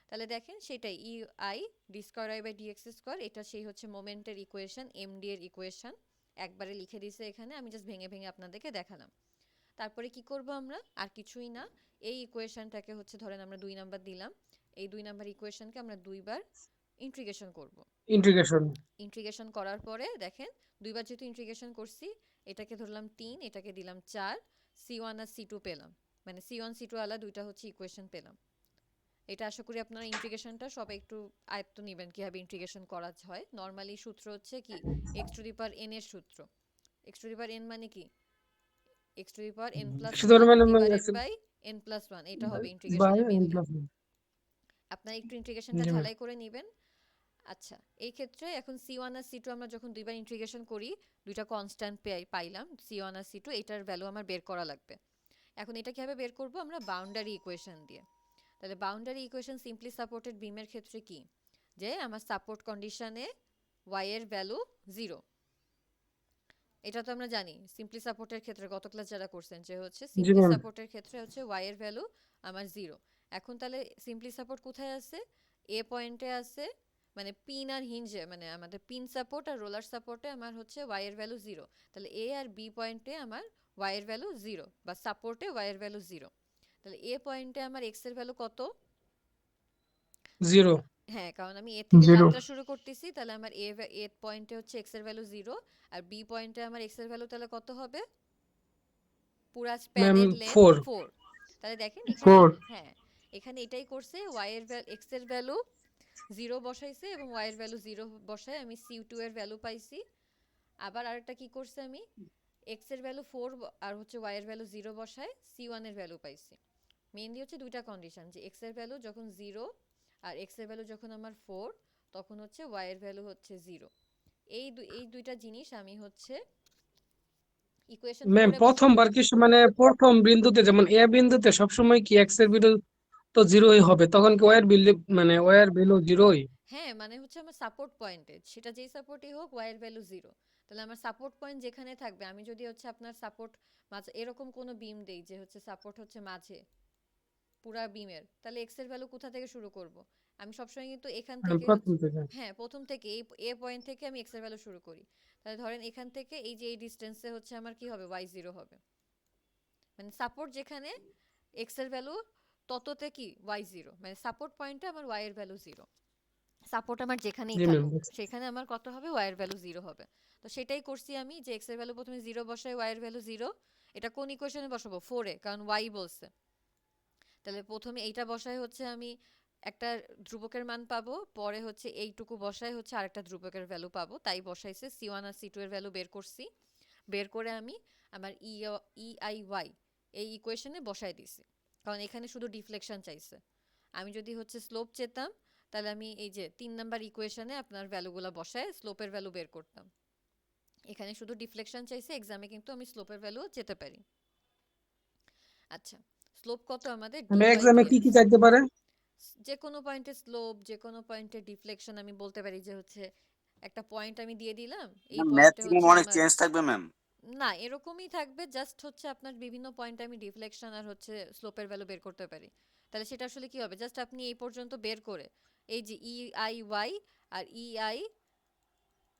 তাহলে দেখেন সেটাই E I D square Y by dx square, এটা সেই হচ্ছে মোমেন্টের ইকুয়েশন, এমডি এর ইকুয়েশন। একবারে লিখে দিছে এখানে, আমি জাস্ট ভেঙে ভেঙে আপনাদেরকে দেখালাম। তারপরে কি করব আমরা, আর কিছুই না, এই ইকুয়েশনটাকে হচ্ছে ধরেন আমরা 2 নাম্বার দিলাম, এই 2 নাম্বার ইকুয়েশনকে আমরা দুইবার ইন্টিগ্রেশন করব। ইন্টিগ্রেশন। ইন্টিগ্রেশন করার পরে দেখেন দুইবার যেহেতু ইন্টিগ্রেশন করছি, এটাকে ধরলাম 3, এটাকে দিলাম 4, c1 আর c2 পেলাম, মানে c1 c2 আলা দুইটা হচ্ছে ইকুয়েশন পেলাম। এটা আশা করি আপনারা ইন্টিগ্রেশনটা সবাই একটু আয়ত্ত নেবেন কিভাবে ইন্টিগ্রেশন করা হয়। নরমালি সূত্র হচ্ছে কি x to the power n এর সূত্র। x to the power n মানে কি, x to the power n plus শুধু 1 মানে ডিভাইডেড বাই n প্লাস 1, এটা হবে বাই ইন্টিগ্রেশনের এন মেইন প্লাস। লিমিট। আপনারা একটু ইন্টিগ্রেশনটা জি ম্যাম। ঝালাই করে নেবেন। আচ্ছা, এই ক্ষেত্রে এখন c1 আর c2 আমরা যখন দুইবার ইন্টিগ্রেশন করি, দুইটা কনস্ট্যান্ট পাইলাম c1 আর c2, এটার ভ্যালু আমার বের করা লাগবে। এখন এটা কিভাবে বের করব, আমরা বাউন্ডারি ইকুয়েশন দিয়ে। তাহলে বাউন্ডারি ইকুয়েশন সিম্পলি সাপোর্টেড বিমের ক্ষেত্রে কি, যে আমার সাপোর্ট কন্ডিশনে y এর ভ্যালু 0, এটা তো আমরা জানি সিম্পলি সাপোর্টের ক্ষেত্রে, গত ক্লাস যারা করছেন, যে হচ্ছে জি সিম্পলি ম্যাম। সাপোর্টের ক্ষেত্রে হচ্ছে y এর ভ্যালু আমার 0। এখন তাহলে সিম্পলি সাপোর্ট কোথায় আছে, এ পয়েন্টে আছে, মানে পিন আর হিঞ্জে, মানে আমাদের পিন সাপোর্ট আর রোলার সাপোর্টে আমার হচ্ছে y এর ভ্যালু 0। তাহলে এ আর বি পয়েন্টে আমার y এর ভ্যালু 0, বা সাপোর্টে y এর ভ্যালু 0। তাহলে এ পয়েন্টে আমার x এর ভ্যালু কত, 0। হ্যাঁ, কারণ আমি এ থেকে 0। যাত্রা শুরু করতেছি, তাহলে আমার এ পয়েন্টে হচ্ছে x এর ভ্যালু 0, আর বি পয়েন্টে আমার x এর ভ্যালু তাহলে কত হবে, পুরা ম্যাম স্প্যানের লেন্থ 4 4। তাহলে দেখেন এখানে 4 হ্যাঁ এখানে এটাই করছে, এক্স এর ভ্যালু 0 বসাইছে এবং ওয়াই এর ভ্যালু 0 বসায় আমি C2 এর ভ্যালু পাইছি। আবার আরেকটা কি করছে, আমি এক্স এর ভ্যালু 4 আর হচ্ছে ওয়াই এর ভ্যালু 0 বসায় C1 এর ভ্যালু পাইছি। মেইনলি হচ্ছে দুইটা কন্ডিশন, যে এক্স এর ভ্যালু যখন 0 আর এক্স এর ভ্যালু যখন আমার 4 তখন হচ্ছে ওয়াই এর ভ্যালু হচ্ছে 0। এই দুইটা জিনিস আমি হচ্ছে ইকুয়েশন ম্যাম 4 এ বসাবো। প্রথমবার কি মানে প্রথম বিন্দুতে যেমন এ বিন্দুতে সবসময় কি এক্স এর ভ্যালু তো 0ই হবে, তখন কি ওয়াই এর ভ্যালু মানে ওয়াই এর ভ্যালু 0ই? হ্যাঁ মানে হচ্ছে আমার সাপোর্ট পয়েন্টে, সেটা যেই সাপোর্টই হোক ওয়াই এর ভ্যালু 0। তাহলে আমার সাপোর্ট পয়েন্ট যেখানে থাকবে, আমি যদি হচ্ছে আপনার সাপোর্ট মাঝে এরকম কোনো বিম দেই যে হচ্ছে সাপোর্ট হচ্ছে মাঝে পুরা বিমের, তাহলে এক্স এর ভ্যালু কোথা থেকে শুরু করব? আমি সবসময় কিন্তু এখান মানে থেকে প্রথম হচ্ছে থেকে। হ্যাঁ প্রথম থেকে এই এ পয়েন্ট থেকে আমি এক্স এর ভ্যালু শুরু করি। তাহলে ধরেন এখান থেকে এই যে এই ডিস্টেন্সে হচ্ছে আমার কি হবে, ওয়াই 0 হবে। মানে সাপোর্ট যেখানে এক্স এর ভ্যালু তততে কি ওয়াই 0, মানে সাপোর্ট পয়েন্টে আমার ওয়াই এর ভ্যালু 0। সাপোর্ট আমার যেখানেই জি ম্যাম। থাকুক সেখানে আমার কত হবে, ওয়াই এর ভ্যালু 0 হবে। তো সেটাই করছি আমি, যে এক্স এর ভ্যালু প্রথমে 0 বসাই, ওয়াই এর ভ্যালু 0। এটা কোন ইকুয়েশনে বসাবো, 4 এ, কারণ ওয়াই বলছে। তাহলে প্রথমে এইটা বসাই হচ্ছে আমি একটা ধ্রুবকের মান পাবো, পরে হচ্ছে এইটুকু বসাই হচ্ছে আরেকটা ধ্রুবকের ভ্যালু পাবো, তাই বসাইছে C1 আর C2 এর ভ্যালু বের করছি। বের করে আমি আমার আই ওয়াই এই ইকুয়েশনে বসাই দিছি, কারণ এখানে শুধু ডিফ্লেকশন চাইছে। আমি যদি হচ্ছে স্লোপ চেতাম, তাহলে আমি এই যে 3 নাম্বার ইকুয়েশনে আপনার ভ্যালুগুলো বসায় স্লোপের ভ্যালু বের করতাম। এখানে শুধু ডিফ্লেকশন চাইছে, এক্সামে কিন্তু আমি স্লোপের ভ্যালু যেতে পারি। আচ্ছা, স্লোপ কত আমাদের, ডি মানে বাই এক্সামে কি ডিএক্স। কি চাইতে পারে? যে কোনো পয়েন্টে স্লোপ, যে কোনো পয়েন্টে ডিফ্লেকশন, আমি বলতে পারি যে হচ্ছে একটা পয়েন্ট আমি দিয়ে দিলাম, এই পয়েন্টে ম্যাক্সিমাম হচ্ছে অনেক আমার চেঞ্জ থাকবে ম্যাম। না এরকমই থাকবে, জাস্ট হচ্ছে আপনার বিভিন্ন পয়েন্টে আমি ডিফ্লেকশন আর হচ্ছে স্লোপের ভ্যালু বের করতে পারি। তাহলে সেটা আসলে কি হবে, জাস্ট আপনি এই পর্যন্ত বের করে এই যে আই ওয়াই আর I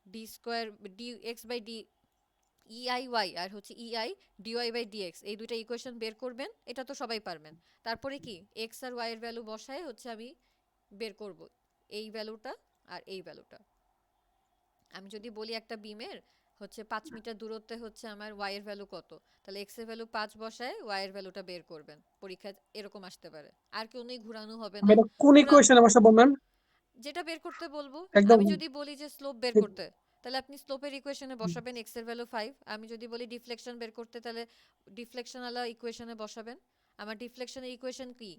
D square D X by D, I Y আর হচ্ছে আই ডিওয়াই বাই ডিএক্স, এই দুইটা ইকুয়েশন বের করবেন, এটা তো সবাই পারবেন। তারপরে কি এক্স আর ওয়াই এর ভ্যালু বসায় হচ্ছে আমি বের করব এই ভ্যালুটা আর এই ভ্যালুটা। আমি যদি বলি একটা বিমের হচ্ছে 5 মিটার দূরত্বে হচ্ছে আমার ওয়াই এর ভ্যালু কত, তাহলে এক্স এর ভ্যালু 5 বসায় ওয়াই এর ভ্যালুটা বের করবেন। পরীক্ষায় এরকম আসতে পারে, আর কোনোই ঘোরানো হবে আমি না। এটা কোন পুরা ইকুয়েশনে বসাবো ম্যাম? যেটা বের করতে বলবো, একদম আমি যদি বলি যে স্লোপ বের করতে, তাহলে আপনি স্লোপের ইকুয়েশনে বসাবেন এক্স এর ভ্যালু 5। আমি যদি বলি ডিফ্লেকশন বের করতে, তাহলে ডিফ্লেকশন আলা ইকুয়েশনে বসাবেন। আমার ডিফ্লেকশনের ইকুয়েশন কি,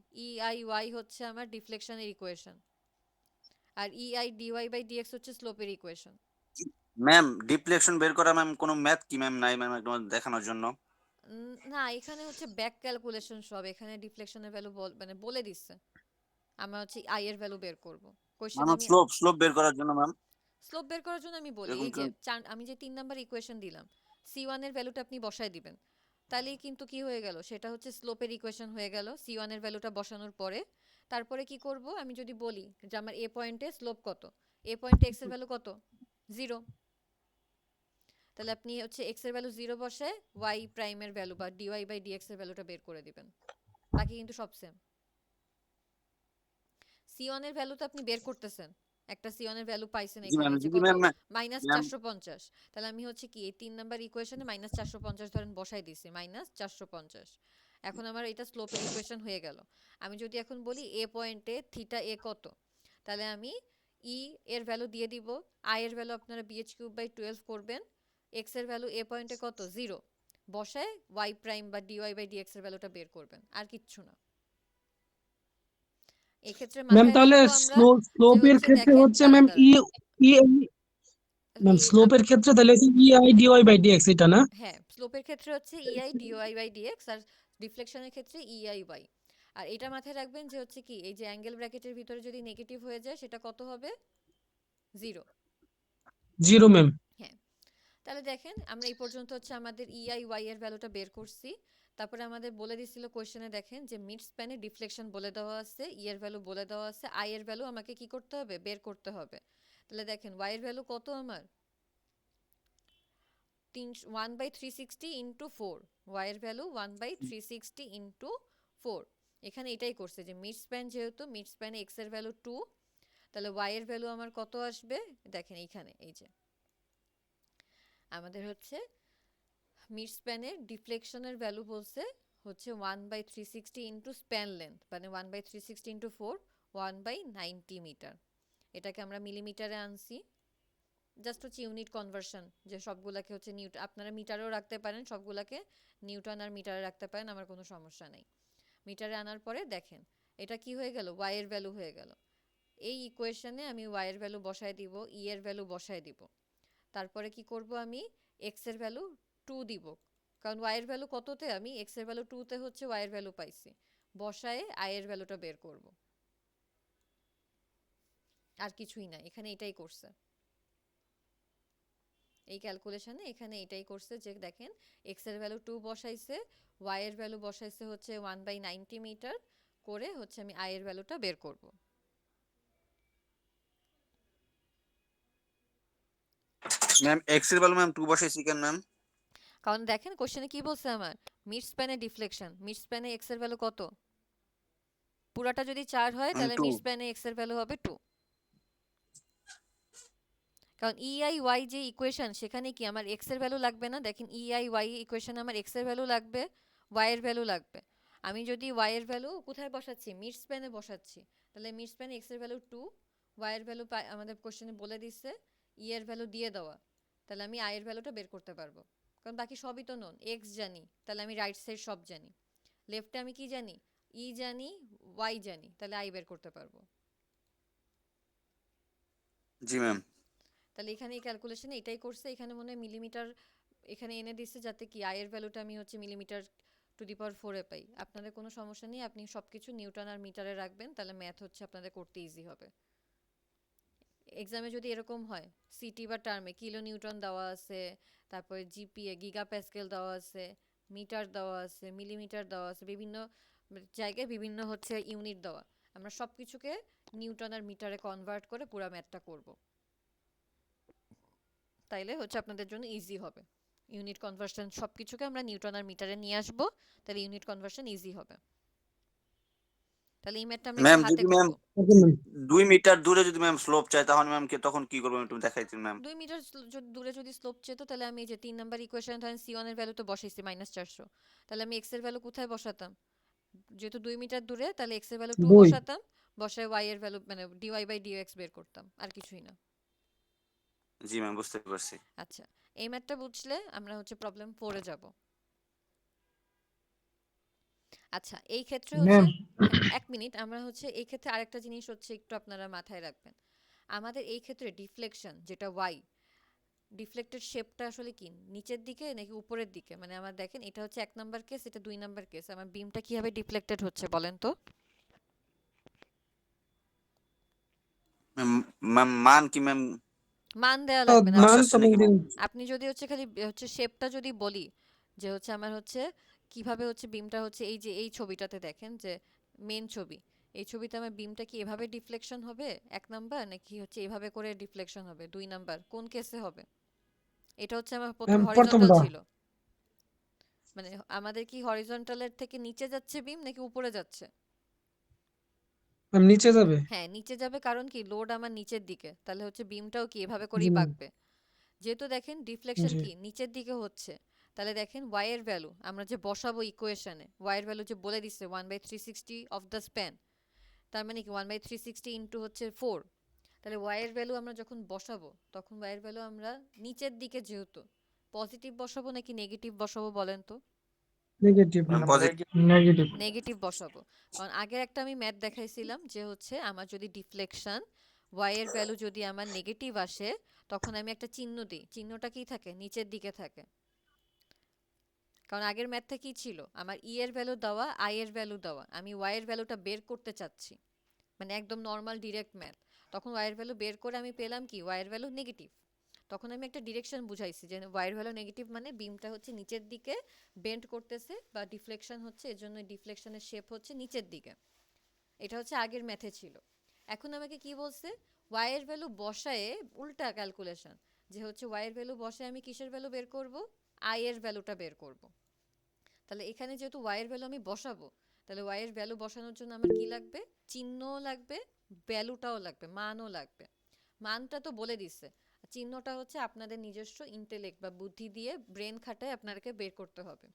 আই ওয়াই হচ্ছে আমার ডিফ্লেকশনের ইকুয়েশন, আর আই ডিওয়াই বাই ডিএক্স হচ্ছে স্লোপের ইকুয়েশন। ম্যাম ডিফ্লেকশন বের করা ম্যাম কোনো ম্যাথ কি ম্যাম নাই ম্যাম একদম দেখানোর জন্য? না এখানে হচ্ছে ব্যাক ক্যালকুলেশন সব, এখানে ডিফ্লেকশনের ভ্যালু মানে বলে দিচ্ছে আমরা হচ্ছে আই এর ভ্যালু বের করব। কোশ্চেন মানে আমি স্লোপ স্লোপ বের করার জন্য ম্যাম স্লোপ বের করার জন্য আমি বলি এরকম এই কি? যে আমি যে 3 নাম্বার ইকুয়েশন দিলাম, C1 এর ভ্যালুটা আপনি বসায় দিবেন, তাহলেই কিন্তু কি হয়ে গেল, সেটা হচ্ছে স্লোপের ইকুয়েশন হয়ে গেল C1 এর ভ্যালুটা বসানোর পরে। তারপরে কি করব, আমি যদি বলি যে আমার এ পয়েন্টে স্লোপ কত, এ পয়েন্টে এক্স এর ভ্যালু কত, 0। তাহলে আপনি হচ্ছে এক্স এর ভ্যালু 0 বসায় ওয়াই প্রাইমের ভ্যালু বা ডিওয়াই বাই ডিএক্স এর ভ্যালুটা বের করে দিবেন। বাকি কিন্তু সব সেম। C1 এর ভ্যালু তো আপনি বের করতেছেন, একটা C1 এর ভ্যালু পাইছেন জি ম্যাম এখানে যে যদি কত, ম্যাম মাইনাস ম্যাম 450। তাহলে আমি হচ্ছে কি এই 3 নাম্বার ইকুয়েশনে মাইনাস 450 ধরেন বসাই দিছি, মাইনাস 450। এখন আমার এটা স্লোপের ইকুয়েশন হয়ে গেল। আমি যদি এখন বলি এ পয়েন্টে থিটা এ কত, তাহলে আমি এর ভ্যালু দিয়ে দিব, আই এর ভ্যালু আপনারা bh³/12 করবেন, এক্স এর ভ্যালু এ পয়েন্টে কত 0 বসায় ওয়াই প্রাইম বা ডিওয়াই বাই ডিএক্স এর ভ্যালুটা বের করবেন, আর কিচ্ছু না। এক্ষেত্রে ম্যাম মাথায় তাহলে রাখবো আমরা যে স্লোপের হচ্ছে ক্ষেত্রে দেখেন হচ্ছে দাঁড়ান ম্যাম দাঁড়ান ই ম্যাম স্লোপের ক্ষেত্রে তাহলে E I D Y by D X, এটা না? হ্যাঁ স্লোপের ক্ষেত্রে হচ্ছে আই ডিওয়াই বাই ডিএক্স, আর ডিফ্লেকশনের ক্ষেত্রে আই ওয়াই। আর এটা মাথায় রাখবেন যে হচ্ছে কি এই যে অ্যাঙ্গেল ব্র্যাকেটের ভিতরে যদি নেগেটিভ হয়ে যায় সেটা কত হবে, 0। 0 ম্যাম। হ্যাঁ, তাহলে দেখেন আমরা এই পর্যন্ত হচ্ছে আমাদের আই ওয়াই এর ভ্যালুটা বের করছি। তারপরে আমাদের বলে দিছিল কোশ্চেনে, দেখেন যে মিড স্প্যানে ডিফ্লেকশন বলে দেওয়া আছে, এর ভ্যালু বলে দেওয়া আছে, আই এর ভ্যালু আমাকে কি করতে হবে, বের করতে হবে। তাহলে দেখেন ওয়াই এর ভ্যালু কত আমার 1/360 ইন্টু 4, ওয়াই এর ভ্যালু 1/360 ইন্টু 4। এখানে এটাই করছে যে মিড স্প্যান, যেহেতু মিড স্প্যানে এক্স এর ভ্যালু 2, তাহলে ওয়াই এর ভ্যালু আমার কত আসবে, দেখেন এইখানে এই যে আমাদের হচ্ছে মিড স্প্যানের ডিফ্লেকশনের ভ্যালু বলছে হচ্ছে 1/360 ইন্টু স্প্যান লেন্থ, মানে 1/360 ইন্টু 4, 1/90 মিটার। এটাকে আমরা মিলিমিটারে আনছি, জাস্ট হচ্ছে ইউনিট কনভার্সন, যে সবগুলাকে হচ্ছে নিউটন, আপনারা মিটারেও রাখতে পারেন, সবগুলাকে নিউটন আর মিটারে রাখতে পারেন, আমার কোনো সমস্যা নেই। মিটারে আনার পরে দেখেন এটা কি হয়ে গেল, ওয়াই এর ভ্যালু হয়ে গেল। এই ইকুয়েশনে আমি ওয়াই এর ভ্যালু বসায় দিব, ই এর ভ্যালু বসায় দিব, তারপরে কি করব আমি এক্স এর ভ্যালু 2 দিব, কারণ ওয়াই এর ভ্যালু কততে, আমি এক্স এর ভ্যালু 2 তে হচ্ছে ওয়াই এর ভ্যালু পাইছি, বসায়ে আই এর ভ্যালুটা বের করব। আর কিছুই না, এখানে এটাই করছে, এই ক্যালকুলেশনে এখানে এটাই করছে যে দেখেন এক্স এর ভ্যালু 2 বসাইছে, ওয়াই এর ভ্যালু বসাইছে হচ্ছে 1/90 মিটার করে হচ্ছে আমি আই এর ভ্যালুটা বের করব। ম্যাম এক্স এর ভ্যালু ম্যাম 2 বসাইছি কেন ম্যাম? কারণ দেখেন কোশ্চেনে কি বলছে আমার, মিড স্প্যানে ডিফ্লেকশন, মিড স্প্যানে এক্স এর ভ্যালু কত, পুরাটা যদি 4 হয় তাহলে 2। মিড স্প্যানে এক্স এর ভ্যালু হবে 2। কারণ ইআই ওয়াই যে ইকুয়েশন, সেখানে কি আমার এক্স এর ভ্যালু লাগবে না, দেখেন ইআই ওয়াই ইকুয়েশনে আমার এক্স এর ভ্যালু লাগবে, ওয়াই এর ভ্যালু লাগবে। আমি যদি ওয়াই এর ভ্যালু কোথায় বসাচ্ছি, মিড স্প্যানে বসাচ্ছি, তাহলে মিড স্প্যানে এক্স এর ভ্যালু 2, ওয়াই এর ভ্যালু আমাদের কোশ্চেনে বলে দিচ্ছে ই এর ভ্যালু দিয়ে দেওয়া, তাহলে আমি আই এর ভ্যালুটা বের করতে পারবো। কারণ বাকি সবই তো নন, এক্স জানি, তাহলে আমি রাইট সাইড সব জানি, লেফটে আমি কি জানি, ই জানি, ওয়াই জানি, তাহলে আই বের করতে পারবো। জি ম্যাম। তাহলে এখানে এই ক্যালকুলেশনে এটাই করছে, এখানে মনে হয় মিলিমিটার এখানে এনে দিচ্ছে যাতে কি আই এর ভ্যালুটা আমি হচ্ছে মিলিমিটার টু দি পাওয়ার 4 এ পাই। আপনাদের কোনো সমস্যা নেই, আপনি সবকিছু নিউটন আর মিটারে রাখবেন, তাহলে ম্যাথ হচ্ছে আপনাদের করতে ইজি হবে। এক্সামে যদি এরকম হয় সিটি বা টার্মে কিলো নিউটন দেওয়া আছে, তারপরে জিপিএ গিগা প্যাসকেল দেওয়া আছে, মিটার দেওয়া আছে, মিলিমিটার দেওয়া আছে, বিভিন্ন জায়গায় বিভিন্ন হচ্ছে ইউনিট দেওয়া, আমরা সব কিছুকে নিউটন আর মিটারে কনভার্ট করে পুরো ম্যাথটা করব, তাইলে হচ্ছে আপনাদের জন্য ইজি হবে। ইউনিট কনভার্সন সব কিছুকে আমরা নিউটন আর মিটারে নিয়ে আসবো, তাহলে ইউনিট কনভার্সন ইজি হবে। তাহলে এই ম্যাথটা আমরা একটু ম্যাম হাতে যদি ম্যাম করব। Okay ma'am. 2 মিটার দূরে যদি ম্যাম স্লোপ চাই তাহলে ম্যাম তখন কি করবো একটু দেখাইতেন ম্যাম। 2 মিটার দূরে যদি স্লোপ চেত, তাহলে আমি এই যে 3 নাম্বার ইকুয়েশন ধরেন c1 এর ভ্যালু তো বসাইছি -400, তাহলে আমি x এর ভ্যালু কোথায় বসাতাম, যেহেতু 2 মিটার দূরে, তাহলে x এর ভ্যালু 2 2 বসাতাম, বসায় y এর ভ্যালু মানে dy/dx বের করতাম, আর কিছুই না। জি ম্যাম বুঝতে পারছি। আচ্ছা, এই ম্যাথটা বুঝলে আমরা হচ্ছে প্রবলেম 4 এ যাব। আচ্ছা, এই ক্ষেত্রে হচ্ছে ম্যাম। এক মিনিট, আমরা হচ্ছে এই ক্ষেত্রে আরেকটা জিনিস হচ্ছে একটু আপনারা মাথায় রাখবেন, আমাদের এই ক্ষেত্রে ডিফ্লেকশন যেটা ওয়াই, ডিফ্লেক্টেড শেপটা আসলে কি নিচের দিকে নাকি উপরের দিকে, মানে আমার দেখেন এটা হচ্ছে 1 নাম্বার কেস, এটা 2 নাম্বার কেস, আমার বিমটা কিভাবে ডিফ্লেক্টেড হচ্ছে বলেন তো। ম্যাম ম্যাম মান কি ম্যাম? মান দেওয়া লাগবে না, মান আসছে তো নাকি ম্যাম? আপনি যদি হচ্ছে খালি হচ্ছে শেপটা যদি বলি, যে হচ্ছে আমার হচ্ছে কিভাবে হচ্ছে বিমটা হচ্ছে এই যে এই ছবিটাতে দেখেন যে মেন ছবি, এই ছবিতে আমার বিমটা কি এভাবে ডিফ্লেকশন হবে 1 নাম্বার, নাকি হচ্ছে এভাবে করে ডিফ্লেকশন হবে 2 নাম্বার, কোন কেসে হবে? এটা হচ্ছে আমার প্রথমে ম্যাম হরিজন্টাল প্রথমটা। ছিল, মানে আমাদের কি হরিজন্টালের থেকে নিচে যাচ্ছে বিম নাকি উপরে যাচ্ছে? ম্যাম নিচে যাবে। হ্যাঁ নিচে যাবে, কারণ কি লোড আমার নিচের দিকে, তাহলে হচ্ছে বিমটাও কি এভাবে জি করেই ম্যাম। বাঁকবে। যেহেতু দেখেন ডিফ্লেকশন জি কি নিচের দিকে হচ্ছে, তাহলে দেখেন ওয়াই এর ভ্যালু আমরা যে বসাবো ইকুয়েশনে, ওয়াই এর ভ্যালু যে বলে দিচ্ছে 1/360 অফ দ্য স্প্যান, তার মানে কি 1/360 ইন্টু হচ্ছে 4, তাহলে ওয়াই এর ভ্যালু আমরা যখন বসাবো তখন ওয়াই এর ভ্যালু আমরা নিচের দিকে যেহেতু পজিটিভ বসাবো নাকি নেগেটিভ বসাবো বলেন তো। Negative ma'am ma'am. Positive. Negative. Negative বসাবো, কারণ আগের একটা আমি ম্যাথ দেখাইছিলাম যে হচ্ছে আমার যদি ডিফ্লেকশন ওয়াই এর ভ্যালু যদি আমার নেগেটিভ আসে, তখন আমি একটা চিহ্ন দিই, চিহ্নটা কি থাকে নিচের দিকে থাকে, কারণ আগের ম্যাথটা কি ছিল আমার ই এর ভ্যালু দেওয়া, আই এর ভ্যালু দেওয়া, আমি ওয়াই এর ভ্যালুটা বের করতে চাচ্ছি, মানে একদম নর্মাল ডিরেক্ট ম্যাথ, তখন ওয়াই এর ভ্যালু বের করে আমি পেলাম কি ওয়াই এর ভ্যালু নেগেটিভ, তখন আমি একটা ডিরেকশন বুঝাইছি যে ওয়াই এর ভ্যালু নেগেটিভ মানে বিমটা হচ্ছে নিচের দিকে বেন্ড করতেছে বা ডিফ্লেকশন হচ্ছে, এজন্য ডিফ্লেকশনের শেপ হচ্ছে নিচের দিকে, এটা হচ্ছে আগের ম্যাথে ছিল। এখন আমাকে কি বলছে, ওয়াই এর ভ্যালু বসায়ে উল্টা ক্যালকুলেশন, যে হচ্ছে ওয়াই এর ভ্যালু বসায় আমি কিসের ভ্যালু বের করব, আই এর ভ্যালুটা বের করব। তাহলে এখানে যেহেতু ওয়াই এর ভ্যালু আমি বসাবো, তাহলে ওয়াই এর ভ্যালু বসানোর জন্য আমার কি লাগবে, চিহ্নও লাগবে, ভ্যালুটাও লাগবে, মানও লাগবে। মানটা তো বলে দিচ্ছে, চিহ্নটা হচ্ছে আপনাদের নিজস্ব ইন্টেলেক্ট বা বুদ্ধি দিয়ে ব্রেন খাটায় আপনাদেরকে বের করতে হবে।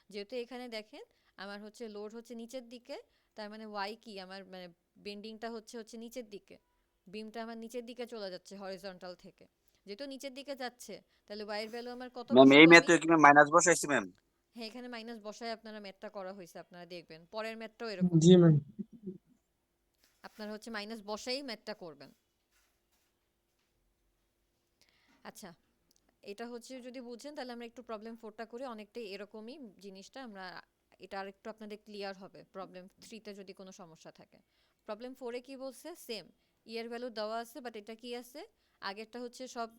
যেহেতু এখানে দেখেন আমার হচ্ছে লোড হচ্ছে নিচের দিকে, তার মানে ওয়াই কি আমার মানে বেন্ডিংটা হচ্ছে নিচের দিকে, বিমটা আমার নিচের দিকে চলে যাচ্ছে হরিজন্টাল থেকে। যেহেতু নিচের দিকে যাচ্ছে তাহলে ওয়াই এর ভ্যালু আমার কত ম্যাম এই বসাবো আমি? ম্যাথে কি ম্যাম মাইনাস বসাইছি ম্যাম? হ্যাঁ, এখানে মাইনাস বসায় আপনারা ম্যাথটা করা হয়েছে, আপনারা দেখবেন পরের ম্যাথটাও এরকম জি ম্যাম। আপনারা হচ্ছে মাইনাস বসাই ম্যাথটা করবেন। আচ্ছা, এটা হচ্ছে যদি বুঝেন তাহলে আমরা একটু প্রবলেম 4টা করি, অনেকটাই এরকমই জিনিসটা, আমরা এটা আরেকটু আপনাদের ক্লিয়ার হবে প্রবলেম 3তে যদি কোনো সমস্যা থাকে। প্রবলেম 4-এ কি বলছে? সেম এর ভ্যালু দেওয়া আছে, বাট এটা কি আছে, আগেরটা হচ্ছে সব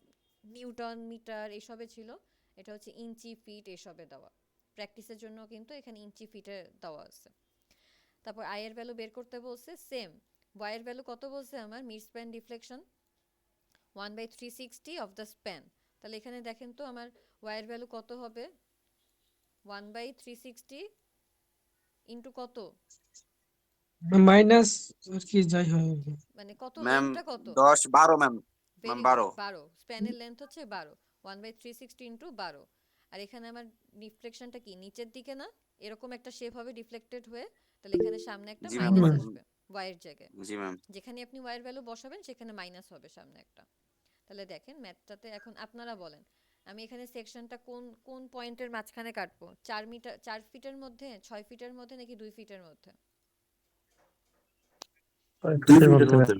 নিউটন মিটার এসবে ছিল, এটা হচ্ছে ইঞ্চি ফিট এসবে দেওয়া। প্র্যাকটিসের জন্য কিন্তু এখানে ইঞ্চি ফিটে দেওয়া আছে। তারপর আই এর ভ্যালু বের করতে বলছে সেম। ওয়াই এর ভ্যালু কত বলছে আমার? Mid span deflection 1/360 of the span. তাহলে এখানে দেখেন তো আমার ওয়াই এর ভ্যালু কত হবে? 1/360 ইন্টু কত, মাইনাস আর কি যাই হয় আর কি। মানে কত, ম্যাম লেন্থটা কত? 10 12 ম্যাম। Ma'am very 12। গুড, 12। স্প্যানের লেন্থ হচ্ছে 12, 1/360 ইন্টু 12। আর এখানে আমার ডিফ্লেকশনটা কি নিচের দিকে না, এরকম একটা শেপ হবে ডিফ্লেক্টেড হয়ে, তাহলে এখানে সামনে একটা জি ম্যাম। মাইনাস আসবে ওয়াই এর জায়গায়। জি ম্যাম। যেখানে আপনি ওয়াই এর ভ্যালু বসাবেন সেখানে মাইনাস হবে সামনে একটা। তাহলে দেখেন ম্যাথটাতে এখন আপনারা বলেন আমি এখানে সেকশনটা কোন কোন পয়েন্টের মাঝখানে কাটবো? 4 মিটার 4 ফিটের মধ্যে, 6 ফিটের মধ্যে নাকি 2 ফিটের মধ্যে? 2 ফিটের মধ্যে।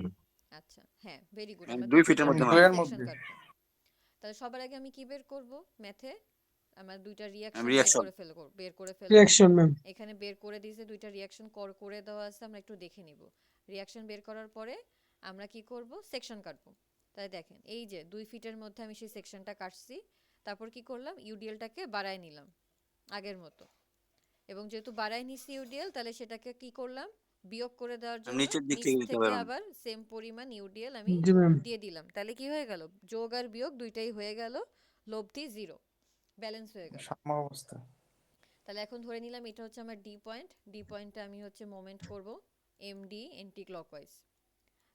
আচ্ছা, হ্যাঁ, ভেরি গুড, ম্যাম আমরা 2 2 ফিটের ফিটের মধ্যে মধ্যে ম্যাম। দুয়ের সেকশন মধ্যে। কাটবো। তাহলে সবার আগে আমি কি বের করব ম্যাথে? আমার দুইটা ম্যাম রিঅ্যাকশন রিঅ্যাকশন। বের করে ফেলবো। Reaction ma'am. এখানে বের করে দিয়েছে, দুইটা রিঅ্যাকশন করে দেওয়া আছে, আমরা একটু দেখে নিব। রিঅ্যাকশন বের করার পরে আমরা কি করব? সেকশন কাটবো। তাহলে দেখেন এই যে 2 ফিটের মধ্যে আমি সেই সেকশনটা কাটছি, তারপর কি করলাম? ইউডিএলটাকে বাড়ায় নিলাম আগের মতো, এবং যেহেতু বাড়ায় নিছি ইউডিএল, তাহলে সেটাকে কি করলাম? বিয়োগ করে দেওয়ার জন্য নিচের দিক নিচ থেকে দিতে থেকে হবে ম্যাম। আবার সেম পরিমাণ ইউডিএল আমি জি ম্যাম। দিয়ে দিলাম। তাহলে কি হয়ে গেল? যোগ আর বিয়োগ দুইটাই হয়ে গেল, লব্ধি 0, ব্যালেন্স হয়ে গেল। সাম্যাবস্থা। তাহলে এখন ধরে নিলাম এটা হচ্ছে আমার ডি পয়েন্ট, ডি পয়েন্টে আমি হচ্ছে মোমেন্ট করব এমডি এন্টি ক্লকওয়াইজ।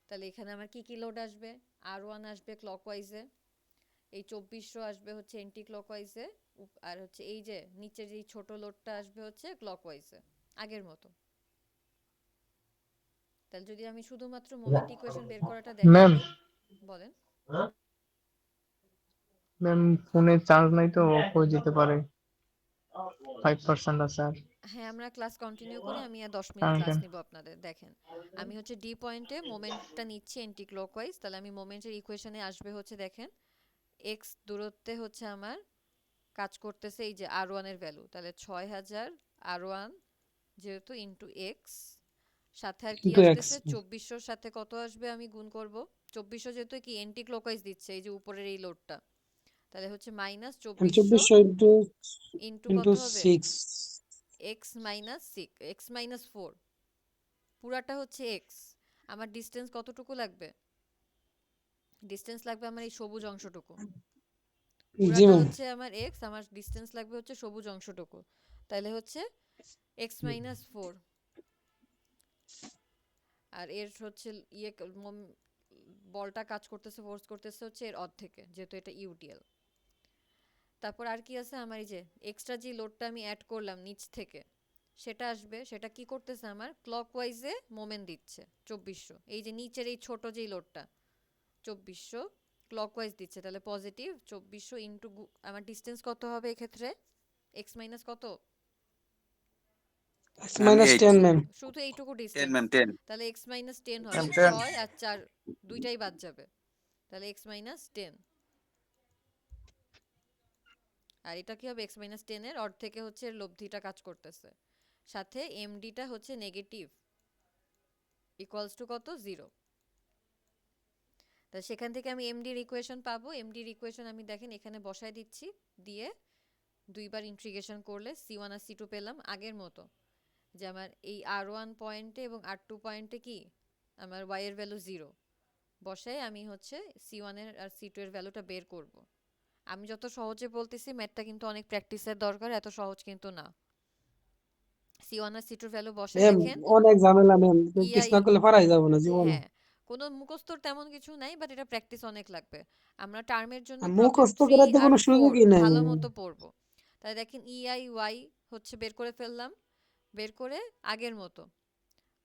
তাহলে এখানে আমার কি কি লোড আসবে? আর1 আসবে ক্লকওয়াইজে, এই 2400 আসবে হচ্ছে এন্টি ক্লকওয়াইজে, আর হচ্ছে এই যে নিচের যে ছোট লোডটা আসবে হচ্ছে ক্লকওয়াইজে আগের মতো। তাহলে যদি আমি শুধুমাত্র মোমেন্ট ইকুয়েশন বের করাটা দেখি, ম্যাম বলেন। ম্যাম ফোনে চার্জ নাই তো অফ হয়ে যেতে পারে, 5% আছে আর। হ্যাঁ, আমরা ক্লাস কন্টিনিউ করি, আমি আর 10 মিনিট ক্লাস কারেন্ট নিব আপনাদের। দেখেন আমি হচ্ছে ডি পয়েন্টে মোমেন্টটা নিচ্ছি এন্টি ক্লকওয়াইজ, তাহলে আমি মোমেন্টের ইকুয়েশনে আসবে হচ্ছে দেখেন এক্স দূরত্বে হচ্ছে আমার কাজ করতেছে এই যে আর1 এর ভ্যালু, তাহলে 6000 আর1 যেহেতু ইন্টু এক্স, সাথে আর কি কিন্তু এক্স। আসতেছে 2400 সাথে কত আসবে আমি গুণ করব 2400, যেহেতু কি এন্টি ক্লকওয়াইজ দিচ্ছে এই যে উপরের এই লোডটা, তাহলে হচ্ছে মাইনাস 2400 2400 ইন্টু ইন্টু ইন্টু কত হবে? 6। এক্স মাইনাস 6, এক্স মাইনাস 4, পুরাটা হচ্ছে এক্স। আমার ডিসটেন্স কতটুকু লাগবে? ডিসটেন্স লাগবে আমার এই সবুজ অংশটুকু, জি পুরাটা ম্যাম। হচ্ছে আমার এক্স, আমার ডিসটেন্স লাগবে হচ্ছে সবুজ অংশটুকু, তাহলে হচ্ছে এক্স মাইনাস 4। আর এর হচ্ছে ইয়ে বলটা কাজ করতেছে, ফোর্স করতেছে হচ্ছে এর অর্ধেকে, যেহেতু এটা ইউটিএল। তারপর আর কি আছে আমার? এই যে এক্সট্রা যে লোডটা আমি অ্যাড করলাম নিচ থেকে, সেটা আসবে, সেটা কি করতেছে আমার? ক্লকওয়াইজে মোমেন্ট দিচ্ছে 2400, এই যে নিচের এই ছোট যেই লোডটা 2400 ক্লকওয়াইজ দিচ্ছে, তাহলে পজিটিভ 2400 ইন্টু আমার ডিসটেন্স কত হবে এক্ষেত্রে? এক্স মাইনাস কত? X ma'am minus 8। 10 ম্যাম। শুধু এইটুকু 10 ডিসটেন্স, ম্যাম 10। তাহলে এক্স মাইনাস 10 হবে, ম্যাম 10। 6 আর 4 দুইটাই বাদ যাবে, তাহলে এক্স মাইনাস 10। আর এটা কি হবে? এক্স মাইনাস 10 এর অর্ধেকে হচ্ছে এর লব্ধিটা কাজ করতেছে, সাথে এমডিটা হচ্ছে নেগেটিভ, ইকুয়ালস টু কত? 0। তা সেখান থেকে আমি এমডির ইকুয়েশন পাবো। এমডির ইকুয়েশন আমি দেখেন এখানে বসায় দিচ্ছি, দিয়ে দুইবার ইন্টিগ্রেশন করলে c1 আর c2 পেলাম আগের মতো, যে আমার এই r1 পয়েন্টে এবং r2 পয়েন্টে কি আমার y এর ভ্যালু 0 বসায় আমি হচ্ছে c1 এর আর c2 এর ভ্যালুটা বের করব। আমি যত সহজে বলতেছি, ম্যাথটা কিন্তু অনেক প্র্যাকটিসের দরকার, এত সহজ কিন্তু না। c1 আর c2 এর ভ্যালু বসায় ম্যাম দেখেন অনেক ঝামেলা ম্যাম, প্র্যাকটিস ei, না করলে পারাই যাব না জীবনে। হ্যাঁ, কোনো মুখস্থর তেমন কিছু নাই, বাট এটা প্র্যাকটিস অনেক লাগবে। আমরা টার্মের জন্য আর প্রবলেম মুখস্থ 3 করার তো আর কোনো 4 সুযোগই নাই ভালো ম্যাম। মতো পড়বো। তাই দেখেন EIY হচ্ছে বের করে ফেললাম, বের করে আগের মতো